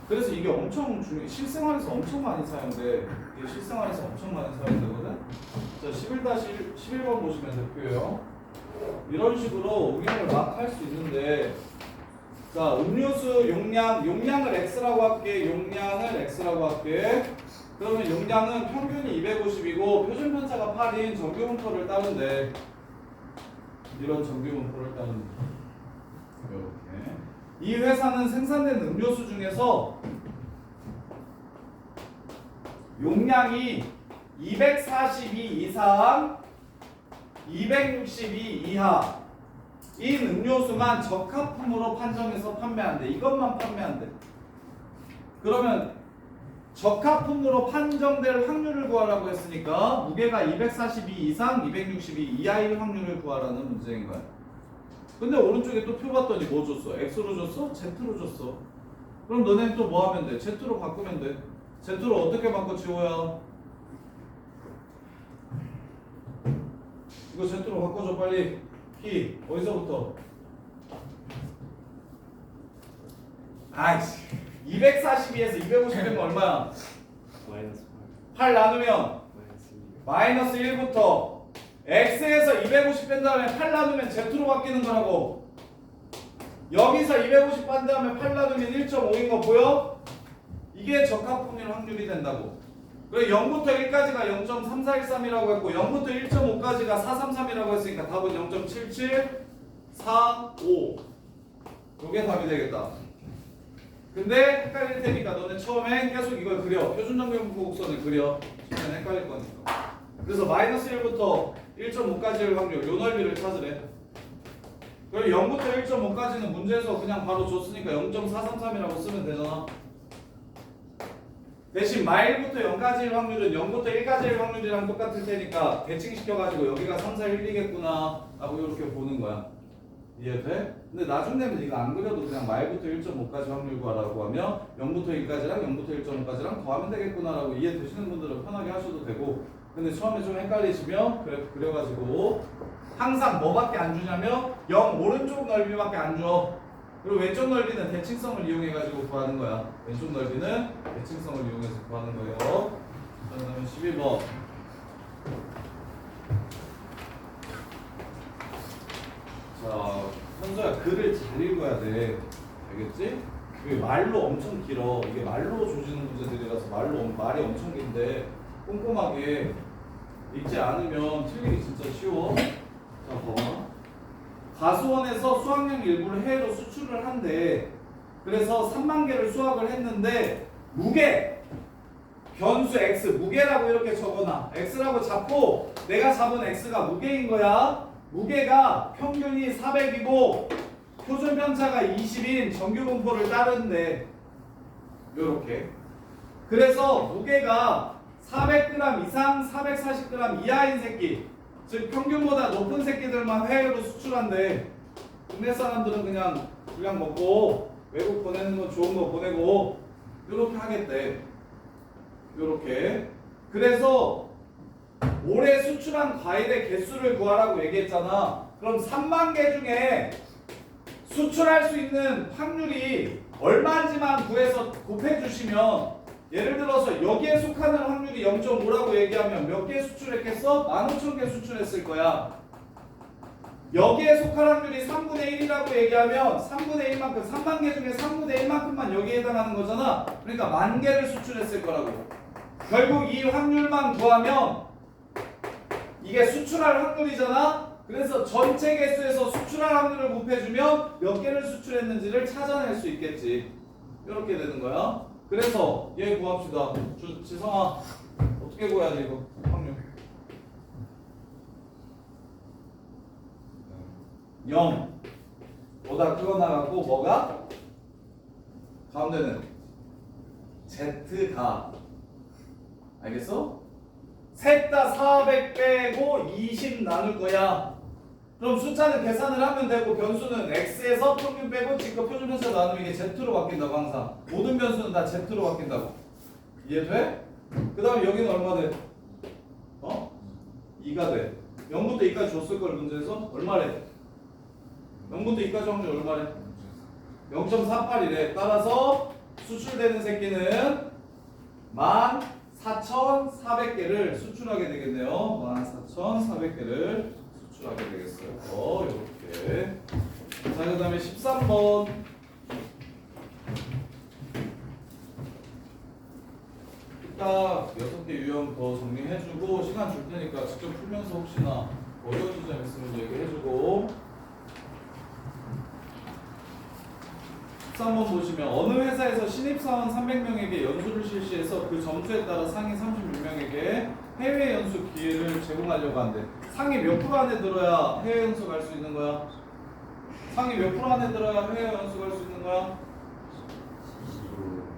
Speaker 1: 그래서 이게 엄청 중요해. 실생활에서 엄청 많이 사용돼. 이게 실생활에서 엄청 많이 사용되거든. 자, 11번 보시면 됐고요. 이런 식으로 응용을 막 할 수 있는데 자, 음료수 용량을 X라고 할게. 용량을 X라고 할게. 그러면 용량은 평균이 250이고 표준 편차가 8인 정규분포를 따른대. 이런 정규분포를 따른대. 이렇게. 이 회사는 생산된 음료수 중에서 용량이 242 이상, 262 이하 인 음료수만 적합품으로 판정해서 판매한대. 이것만 판매한대. 그러면 적합품으로 판정될 확률을 구하라고 했으니까 무게가 242 이상, 262 이하일 확률을 구하라는 문제인 거야. 근데 오른쪽에 또 표 봤더니 뭐 줬어? X로 줬어? Z로 줬어. 그럼 너네는 또 뭐 하면 돼? Z로 바꾸면 돼. Z로 어떻게 바꿔 지호야? 이거 Z로 바꿔줘 빨리. 키 어디서부터? 아이씨 242에서 250 빼면 얼마야?
Speaker 2: 마이너스
Speaker 1: 8 나누면
Speaker 2: 8
Speaker 1: 마이너스
Speaker 2: 마이너스
Speaker 1: 1부터 x에서 250 뺀 다음에 8 나누면 z로 바뀌는 거라고. 여기서 250 뺀 다음에 8 나누면 1.5인 거 보여? 이게 적합분일 확률이 된다고. 그리고 0부터 1까지가 0.3413이라고 했고 0부터 1.5까지가 433이라고 했으니까 답은 0.7745. 이게 답이 되겠다. 근데 헷갈릴 테니까 너네 처음엔 계속 이걸 그려. 표준정렬분포곡선을 그려. 처음엔 헷갈릴 거니까. 그래서 마이너스 1부터 1.5까지의 확률, 요 넓이를 찾으래. 그리고 0부터 1.5까지는 문제에서 그냥 바로 줬으니까 0.433이라고 쓰면 되잖아. 대신 마일부터 0까지의 확률은 0부터 1까지의 확률이랑 똑같을 테니까 대칭시켜가지고 여기가 3, 4, 1, 2겠구나 라고 이렇게 보는 거야. 이해돼? 근데 나중 되면 이거 안 그려도 그냥 마일부터 1.5까지 확률 구하라고 하면 0부터 1까지랑 0부터 1.5까지랑 더하면 되겠구나 라고 이해되시는 분들은 편하게 하셔도 되고, 근데 처음에 좀 헷갈리시면 그려가지고 항상 뭐밖에 안 주냐면 0 오른쪽 넓이밖에 안 줘. 그리고 왼쪽 넓이는 대칭성을 이용해가지고 구하는 거야. 왼쪽 넓이는 대칭성을 이용해서 구하는 거예요. 자, 그다음에 11번. 자, 현수야 글을 잘 읽어야 돼. 알겠지? 이게 말로 엄청 길어. 이게 말로 조지는 문제들이라서 말이 엄청 긴데 꼼꼼하게 읽지 않으면 틀리기 진짜 쉬워. 자, 봐봐. 가수원에서 수학용 일부를 해외로 수출을 한대. 그래서 3만 개를 수확을 했는데 무게! 변수 x 무게라고 이렇게 적어놔. x라고 잡고 내가 잡은 x가 무게인 거야. 무게가 평균이 400이고 표준 편차가 20인 정규 분포를 따르는데 요렇게. 그래서 무게가 400g 이상 440g 이하인 새끼, 즉 평균보다 높은 새끼들만 해외로 수출한대. 국내 사람들은 그냥 분량 먹고 외국 보내는 건 좋은 거 보내고 요렇게 하겠대. 요렇게. 그래서 올해 수출한 과일의 개수를 구하라고 얘기했잖아. 그럼 3만 개 중에 수출할 수 있는 확률이 얼마인지만 구해서 곱해주시면, 예를 들어서 여기에 속하는 확률이 0.5라고 얘기하면 몇 개 수출했겠어? 15,000개 수출했을 거야. 여기에 속할 확률이 3분의 1이라고 얘기하면 3분의 1만큼, 3만 개 중에 3분의 1만큼만 여기에 해당하는 거잖아. 그러니까 10,000개를 수출했을 거라고. 결국 이 확률만 구하면 이게 수출할 확률이잖아. 그래서 전체 개수에서 수출할 확률을 곱해주면 몇 개를 수출했는지를 찾아낼 수 있겠지. 이렇게 되는 거야. 그래서 얘 구합시다. 지성아 어떻게 구해야 돼 이거 확률? 0 보다 크거 나갔고 뭐가? 가운데는 Z가. 알겠어? 셋 다 400 빼고 20 나눌 거야. 그럼 숫자는 계산을 하면 되고 변수는 x에서 평균 빼고 직접 표준 편차 나누면 이게 z로 바뀐다고. 항상 모든 변수는 다 z로 바뀐다고. 이해돼? 그 다음에 여기는 얼마 돼? 2가 돼. 0부터 2까지 줬을 걸 문제에서 얼마래? 0부터 2까지 확률 얼마래? 0.48이래. 따라서 수출되는 새끼는 14,400개를 수출하게 되겠네요. 14,400개를 수출하게 되겠어요. 이렇게. 자, 그 다음에 13번. 이따 6개 유형 더 정리해주고 시간 줄 테니까 직접 풀면서 혹시나 어려운 지점 있으면 얘기해주고. 13번 보시면 어느 회사에서 신입사원 300명에게 연수를 실시해서 그 점수에 따라 상위 36명에게 해외 연수 기회를 제공하려고 한대. 상위 몇 프로 안에 들어야 해외 연수 갈 수 있는 거야? 상위 몇 프로 안에 들어야 해외 연수 갈 수 있는 거야?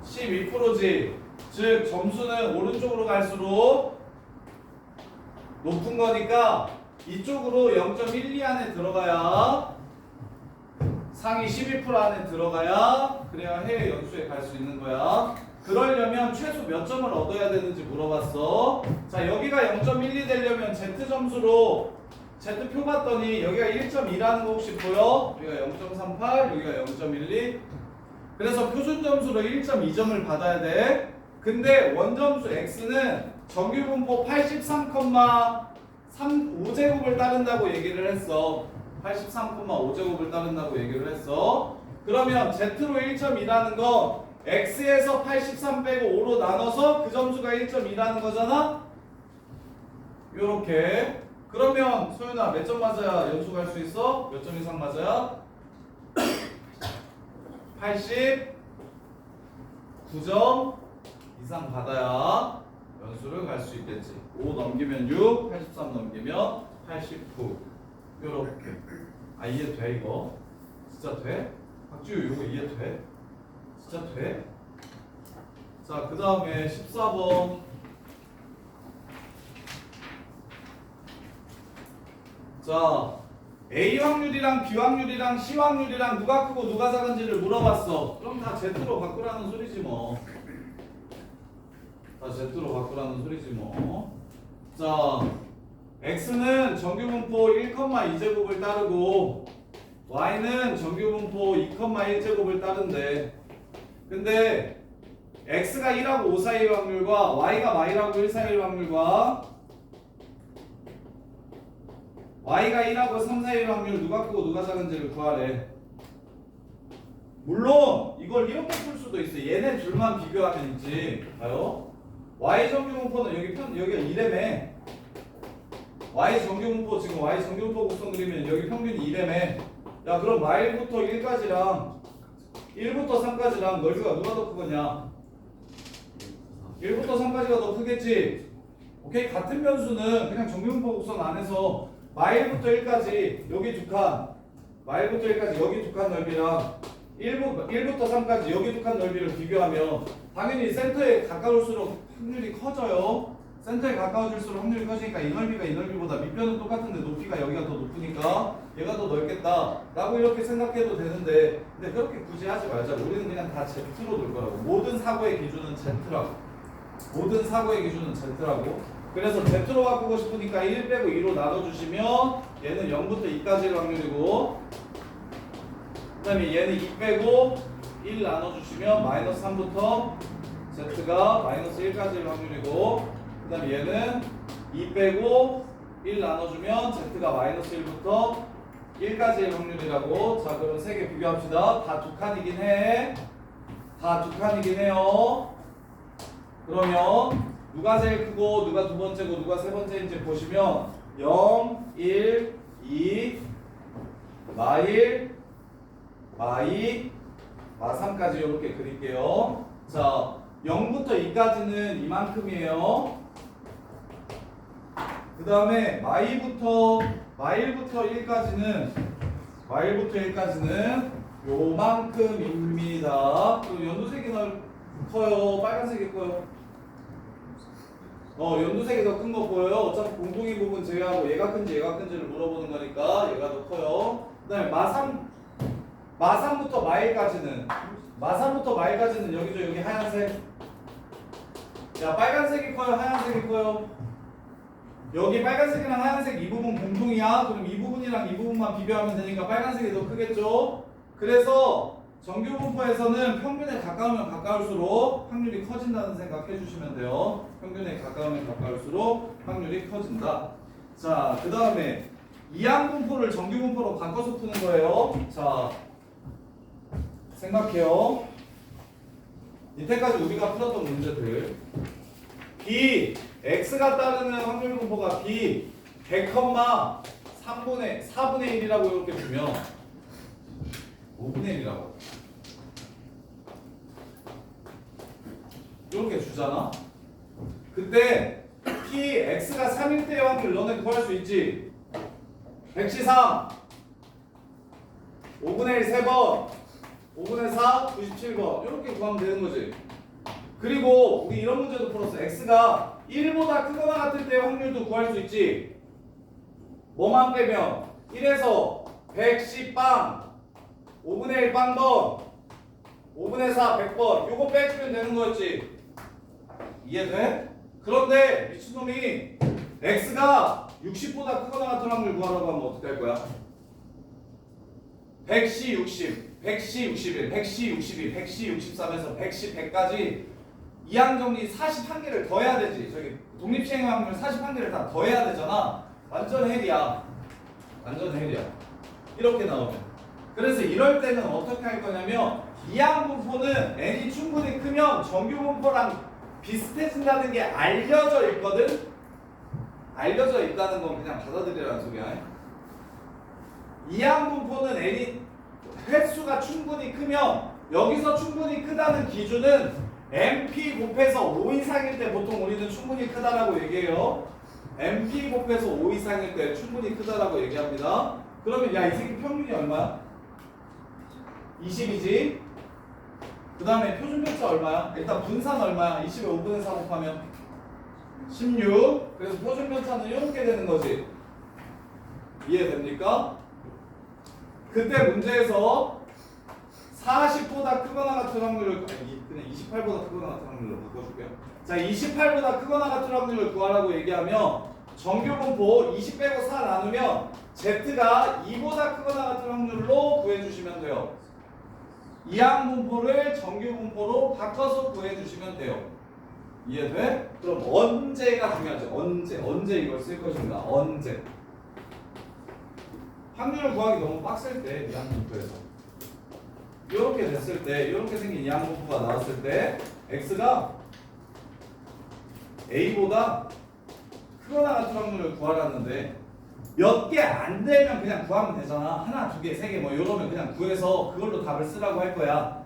Speaker 1: 12%지. 즉 점수는 오른쪽으로 갈수록 높은 거니까 이쪽으로 0.12 안에 들어가야, 상위 12% 안에 들어가야 그래야 해외 연수에 갈 수 있는 거야. 그러려면 최소 몇 점을 얻어야 되는지 물어봤어. 자, 여기가 0.12 되려면 Z 점수로 Z 표 봤더니 여기가 1.2라는 거 혹시 보여? 여기가 0.38, 여기가 0.12. 그래서 표준점수로 1.2점을 받아야 돼. 근데 원점수 x는 정규분포 83,5제곱을 따른다고 얘기를 했어. 83,5제곱을 따른다고 얘기를 했어. 그러면 z로 1.2라는 건 x에서 83 빼고 5로 나눠서 그 점수가 1.2라는 거잖아? 요렇게. 그러면 소윤아 몇 점 맞아야 연수갈 수 있어? 몇 점 이상 맞아야? 89점 이상 받아야 연수를 갈 수 있겠지. 5 넘기면 6, 83 넘기면 89. 요렇게. 아 이해돼 이거? 진짜 돼? 박지우 이거 이해돼? 진짜 돼? 자, 그 다음에 14번. 자, A 확률이랑 B 확률이랑 C 확률이랑 누가 크고 누가 작은지를 물어봤어. 그럼 다 Z로 바꾸라는 소리지 뭐. 다 Z로 바꾸라는 소리지 뭐. 자, X는 정규분포 1,2제곱을 따르고 Y는 정규분포 2,1제곱을 따른대. 근데 X가 1하고 5 사이의 확률과 Y가 마이하고 1 사이의 확률과 Y가 1하고 3 사이의 확률 누가 크고 누가 작은지를 구하래. 물론 이걸 이렇게 풀 수도 있어. 얘네 둘만 비교하면 있지. 봐요. Y 정규분포는 여기가 2래매. Y 정규분포 지금 Y 정규분포 곡선 그리면 여기 평균이 2래매. 야 그럼 마일부터 1까지랑 1부터 3까지랑 넓이가 누가 더 크겠냐? 1부터 3까지가 더 크겠지? 오케이? 같은 변수는 그냥 정규분포 곡선 안에서 마일부터 1까지 여기 두 칸, 마일부터 1까지 여기 두 칸 넓이랑 1부터 3까지 여기 두 칸 넓이를 비교하면 당연히 센터에 가까울수록 확률이 커져요. 센터에 가까워질수록 확률이 커지니까 이 넓이가 이 넓이보다 밑변은 똑같은데 높이가 여기가 더 높으니까 얘가 더 넓겠다 라고 이렇게 생각해도 되는데, 근데 그렇게 굳이 하지 말자. 우리는 그냥 다 Z로 둘 거라고. 모든 사고의 기준은 Z라고. 모든 사고의 기준은 Z라고. 그래서 Z로 바꾸고 싶으니까 1 빼고 2로 나눠주시면 얘는 0부터 2까지의 확률이고, 그 다음에 얘는 2 빼고 1 나눠주시면 마이너스 3부터 Z가 마이너스 1까지의 확률이고, 그 다음에 얘는 2 빼고 1 나눠주면 Z가 마이너스 1부터 1까지의 확률이라고. 자 그럼 세 개 비교합시다. 다 두 칸이긴 해. 다 두 칸이긴 해요. 그러면 누가 제일 크고 누가 두 번째고 누가 세 번째인지 보시면 0, 1, 2, 마1, 마2, 마3까지 이렇게 그릴게요. 자 0부터 2까지는 이만큼이에요. 그 다음에 마일부터 1까지는 요만큼입니다. 그리고 연두색이 커요? 빨간색이 커요? 연두색이 더 큰 거 보여요? 어차피 공동의 부분 제외하고 얘가 큰지 얘가 큰지를 물어보는 거니까 얘가 더 커요. 그 다음에 마3부터 마일까지는 여기죠. 여기 하얀색. 야 빨간색이 커요? 하얀색이 커요? 여기 빨간색이랑 하얀색 이 부분 공통이야. 그럼 이 부분이랑 이 부분만 비교하면 되니까 빨간색이 더 크겠죠. 그래서 정규분포에서는 평균에 가까우면 가까울수록 확률이 커진다는 생각 해주시면 돼요. 평균에 가까우면 가까울수록 확률이 커진다. 자, 그 다음에 이항분포를 정규분포로 바꿔서 푸는 거예요. 자, 생각해요. 이때까지 우리가 풀었던 문제들. B, X가 따르는 확률 분포가 B 100, 4분의 1이라고 이렇게 주면 5분의 1이라고 이렇게 주잖아. 그때 P, X가 3일 때의 확률 너네 구할 수 있지. 100시3 5분의 1 3번 5분의 4 97번 이렇게 구하면 되는 거지. 그리고 우리 이런 문제도 풀었어. X가 1보다 크거나 같을 때의 확률도 구할 수 있지. 뭐만 빼면 1에서 110 빵 5분의 1 빵번 5분의 4 100번 요거 빼주면 되는 거였지. 이해돼? 그런데 미친놈이 X가 60보다 크거나 같은 확률 구하라고 하면 어떻게 할 거야? 100시 60 100시 61, 100시 62, 100시 63에서 100시 100까지 이항정리 41개를 더해야 되지. 저기 독립시행 확률 41개를 다 더해야 되잖아. 완전 헬이야. 완전 헬이야. 이렇게 나오면. 그래서 이럴 때는 어떻게 할 거냐면 이항분포는 n이 충분히 크면 정규분포랑 비슷해진다는 게 알려져 있거든. 알려져 있다는 건 그냥 받아들이라는 소리야. 이항분포는 n이 횟수가 충분히 크면 여기서 충분히 크다는 기준은 MP 곱해서 5 이상일 때 보통 우리는 충분히 크다라고 얘기해요. MP 곱해서 5 이상일 때 충분히 크다라고 얘기합니다. 그러면 야, 이 새끼 평균이 얼마야? 20이지. 그 다음에 표준편차 얼마야? 일단 분산 얼마야? 20에 5분의 4 곱하면 16. 그래서 표준편차는 이렇게 되는 거지. 이해됩니까? 그때 문제에서 40보다 크거나 같은 확률을 그냥 28보다 크거나 같은 확률로 바꿔줄게요. 자, 28보다 크거나 같은 확률을 구하라고 얘기하면 정규분포 20 빼고 4 나누면 Z가 2보다 크거나 같은 확률로 구해주시면 돼요. 이항분포를 정규분포로 바꿔서 구해주시면 돼요. 이해돼? 그럼 언제가 중요하죠? 언제 이걸 쓸 것인가? 언제? 확률을 구하기 너무 빡셀 때 이항분포에서 이렇게 됐을 때, 이렇게 생긴 이항분포가 나왔을 때 x가 a보다 크거나 같은 확률을 구하라는데 몇 개 안 되면 그냥 구하면 되잖아. 하나, 두 개, 세 개 뭐 이러면 그냥 구해서 그걸로 답을 쓰라고 할 거야.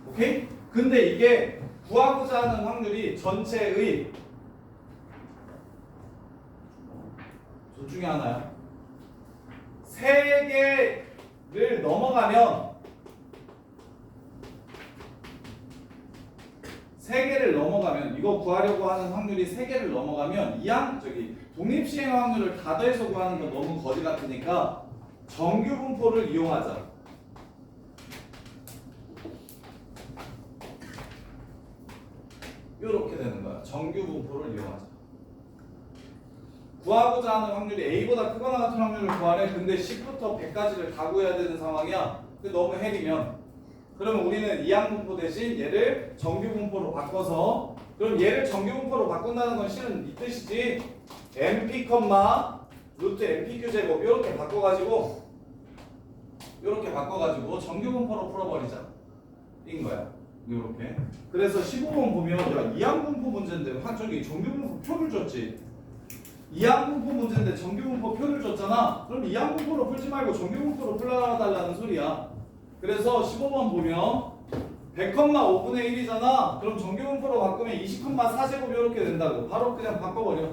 Speaker 1: 오케이? 근데 이게 구하고자 하는 확률이 전체의 둘 중에 하나야. 세 개를 넘어가면 3개를 넘어가면 이거 구하려고 하는 확률이 3개를 넘어가면 독립시행 확률을 다 더해서 구하는 건 너무 거지 같으니까 정규분포를 이용하자. 이렇게 되는 거야. 정규분포를 이용하자. 구하고자 하는 확률이 A보다 크거나 같은 확률을 구하래. 근데 10부터 100까지를 다 구해야 되는 상황이야. 근데 너무 헬이면 그러면 우리는 이항분포 대신 얘를 정규분포로 바꿔서 그럼 얘를 정규분포로 바꾼다는 건 실은 이 뜻이지. MP, 루트 MPQ 제곱 이렇게 바꿔가지고 정규분포로 풀어버리자. 인 거야. 이렇게. 그래서 15번 보면 야, 이항분포 문제인데 저기 정규분포 표를 줬지. 이항분포 문제인데 정규분포 표를 줬잖아. 그럼 이항분포로 풀지 말고 정규분포로 풀어달라는 소리야. 그래서 15번 보면 100,5분의 1이잖아. 그럼 정규분포로 바꾸면 20,4제곱 이렇게 된다고. 바로 그냥 바꿔버려.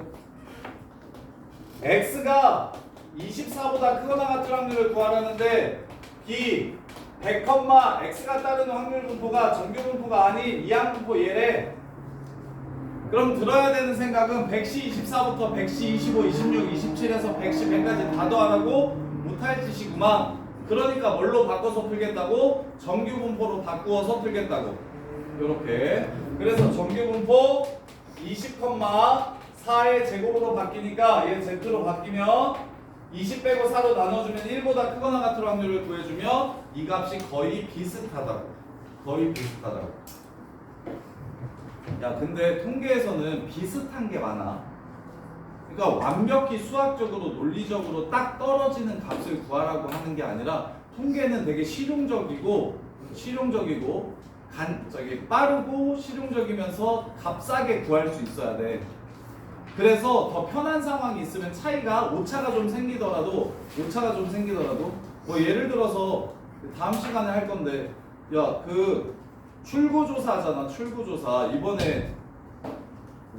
Speaker 1: x가 24보다 크거나 같은 확률을 구하라는데 B 100, x가 따르는 확률 분포가 정규분포가 아닌 이항분포 얘래. 그럼 들어야 되는 생각은 100시 24부터 100시 25, 26, 27에서 100시 100까지 다 더하라고 못할 짓이구만. 그러니까 뭘로 바꿔서 풀겠다고? 정규분포로 바꾸어서 풀겠다고. 요렇게. 그래서 정규분포 20,4의 제곱으로 바뀌니까 얘 Z로 바뀌면 20 빼고 4로 나눠주면 1보다 크거나 같은 확률을 구해주면 이 값이 거의 비슷하다고. 거의 비슷하다고. 야, 근데 통계에서는 비슷한 게 많아. 그러니까 완벽히 수학적으로 논리적으로 딱 떨어지는 값을 구하라고 하는 게 아니라 통계는 되게 실용적이고 빠르고 실용적이면서 값싸게 구할 수 있어야 돼. 그래서 더 편한 상황이 있으면 오차가 좀 생기더라도 뭐 예를 들어서 다음 시간에 할 건데 야, 그 출구조사 하잖아. 출구조사 이번에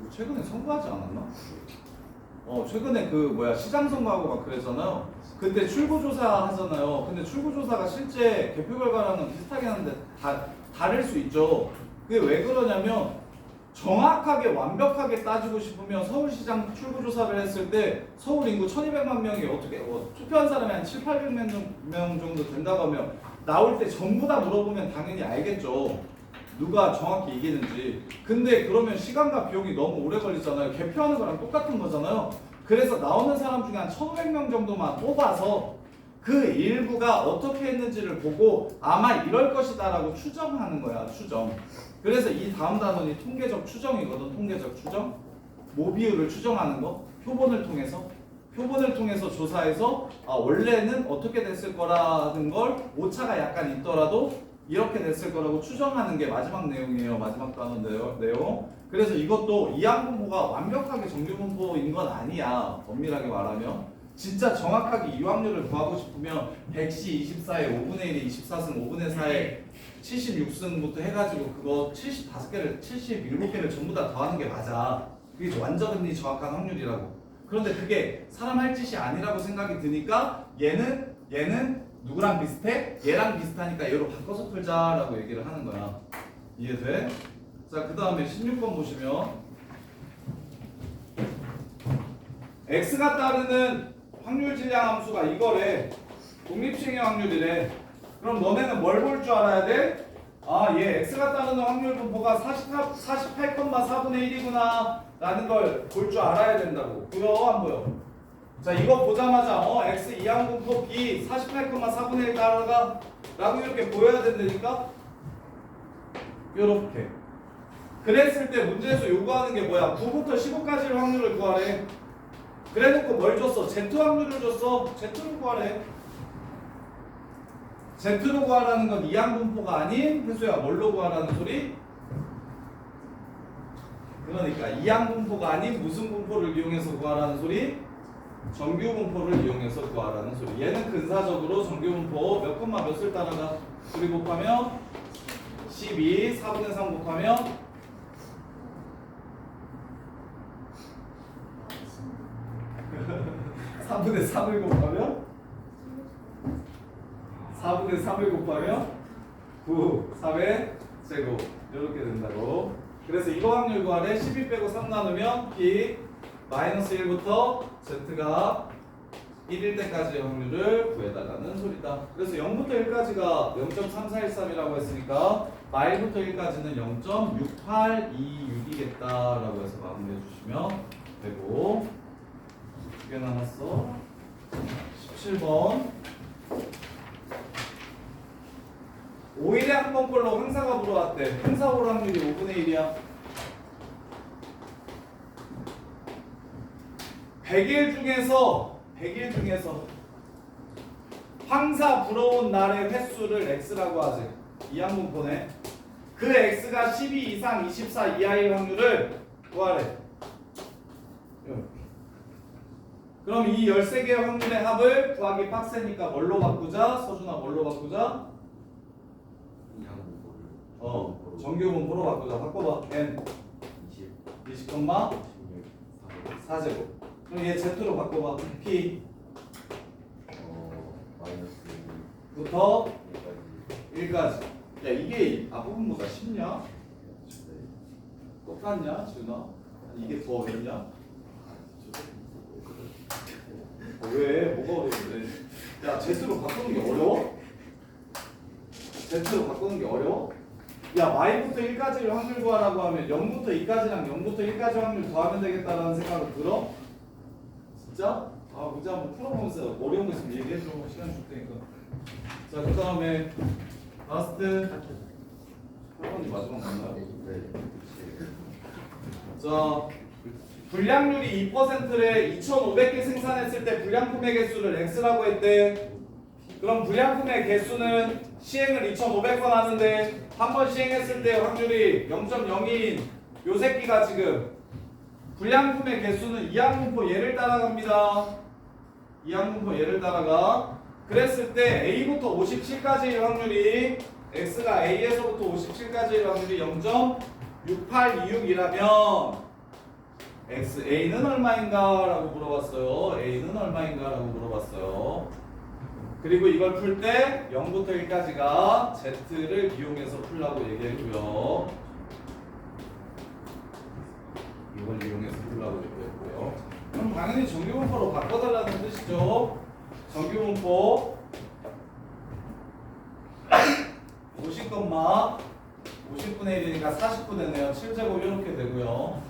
Speaker 1: 최근에 선거하지 않았나? 최근에 시장 선거하고 막 그랬잖아요. 그때 출구조사 하잖아요. 근데 출구조사가 실제 개표 결과랑은 비슷하긴 한데 다를 수 있죠. 그게 왜 그러냐면 정확하게 완벽하게 따지고 싶으면 서울시장 출구조사를 했을 때 서울 인구 1200만 명이 어떻게 투표한 사람이 한 7,800명 정도 된다고 하면 나올 때 전부 다 물어보면 당연히 알겠죠. 누가 정확히 이기는지. 근데 그러면 시간과 비용이 너무 오래 걸리잖아요. 개표하는 거랑 똑같은 거잖아요. 그래서 나오는 사람 중에 한 1,500명 정도만 뽑아서 그 일부가 어떻게 했는지를 보고 아마 이럴 것이다 라고 추정하는 거야. 추정. 그래서 이 다음 단원이 통계적 추정이거든. 통계적 추정. 모비율을 추정하는 거. 표본을 통해서 조사해서 원래는 어떻게 됐을 거라는 걸 오차가 약간 있더라도 이렇게 됐을 거라고 추정하는 게 마지막 내용이에요. 마지막 단원 내용. 그래서 이것도 이항분포가 완벽하게 정규분포인 건 아니야. 엄밀하게 말하면. 진짜 정확하게 이확률을 구하고 싶으면 100시 24에 5분의 1에 24승 5분의 4에 76승부터 해가지고 그거 75개를 77개를 전부 다 더하는 게 맞아. 그게 완전히 정확한 확률이라고. 그런데 그게 사람 할 짓이 아니라고 생각이 드니까 얘는 누구랑 비슷해? 얘랑 비슷하니까 얘로 바꿔서 풀자라고 얘기를 하는 거야. 이해돼? 자, 그 다음에 16번 보시면 x가 따르는 확률 질량 함수가 이거래. 독립식의 확률이래. 그럼 너네는 뭘 볼 줄 알아야 돼? 얘 x가 따르는 확률 분포가 48,4분의 1이구나 라는 걸 볼 줄 알아야 된다고. 보여? 안 보여? 자, 이거 보자마자 x 이항분포 b 48,4분의 1 따라가 라고 이렇게 보여야 된다니까? 요렇게. 그랬을 때 문제에서 요구하는 게 뭐야? 9부터 15까지의 확률을 구하래. 그래놓고 뭘 줬어? Z 확률을 줬어. Z로 구하래. Z로 구하라는 건 이항분포가 아닌 해수야 뭘로 구하라는 소리? 그러니까 이항분포가 아닌 무슨 분포를 이용해서 구하라는 소리? 정규분포를 이용해서 구하라는 소리. 얘는 근사적으로 정규분포 몇 콤마 몇을 따라가? 2 곱하면 12, 4분의 3 곱하면 4분의 3을 곱하면 4분의 3을 곱하면 9, 3의 제곱 이렇게 된다고. 그래서 이거 확률 구하래. 12 빼고 3 나누면 B 마이너스 1부터 Z가 1일 때까지의 확률을 구해달라는 소리다. 그래서 0부터 1까지가 0.3413이라고 했으니까 마일부터 1까지는 0.6826이겠다라고 해서 마무리해 주시면 되고. 두 개 남았어. 17번 5일에 한 번꼴로 항사가 불어왔대. 항사 올 확률이 5분의 1이야. 100일 중에서 황사 불어온 날의 횟수를 x라고 하지. 이항분포네. 그 x가 12 이상 24 이하일 확률을 구하래. 그럼 이 13개의 확률의 합을 구하기 빡세니까 뭘로 바꾸자? 서준아 뭘로 바꾸자? 정규분포로 바꾸자. 바꿔봐. n 20, 콤마 4제곱. 그럼 얘 z로 바꿔봐. p 부터 1까지. 야, 이게 앞부분보다 쉽냐? 똑같냐 지훈아? 이게 더 어렵냐? 왜? 뭐가 어려운데? 야, Z로 바꾸는 게 어려워? Z로 바꾸는 게 어려워? 야, Y부터 1까지를 확률 구하라고 하면 0부터 2까지랑 0부터 1까지 확률 더하면 되겠다라는 생각을 들어? 진짜? 문제 한번 풀어보면서 어려운 거 있으면 얘기해줘. 시간 줄 테니까. 자, 그 다음에 라스트 8번이 마지막 맞나요? 자, 불량률이 2%래. 2,500개 생산했을 때 불량품의 개수를 x라고 했대. 그럼 불량품의 개수는 시행을 2,500번 하는데 한 번 시행했을 때 확률이 0.02인 요 새끼가 지금 불량품의 개수는 이항분포 얘를 따라갑니다. 이항분포 얘를 따라가. 그랬을 때 A부터 57까지의 확률이 x가 A에서부터 57까지의 확률이 0.6826이라면 A는 얼마인가? 라고 물어봤어요. A는 얼마인가? 라고 물어봤어요. 그리고 이걸 풀 때 0부터 1까지가 Z를 이용해서 풀라고 얘기했고요. 이걸 이용해서 풀라고 얘기했고요. 그럼 당연히 정규분포로 바꿔달라는 뜻이죠. 정규분포 50, 50분의 1이니까 40분의 7제곱 이렇게 되고요.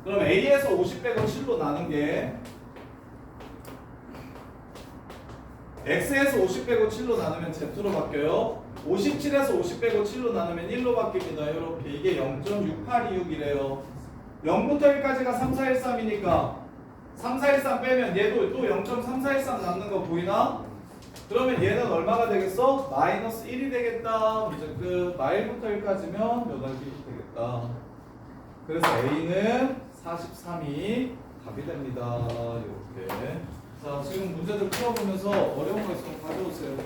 Speaker 1: 그럼 A에서 50 빼고 7로 나눈 게 x에서 50 빼고 7로 나누면 z로 바뀌어요. 57에서 50 빼고 7로 나누면 1로 바뀝니다. 이렇게 이게 0.6826이래요. 0부터 1까지가 3413이니까 3413 빼면 얘도 또 0.3413 남는 거 보이나? 그러면 얘는 얼마가 되겠어? 마이너스 1이 되겠다. 문제 끝. 마일부터 1까지면 몇 알기 되겠다. 그래서 A는 43이 답이 됩니다. 이렇게. 자, 지금 문제들 풀어보면서 어려운 거 있으면 가져오세요.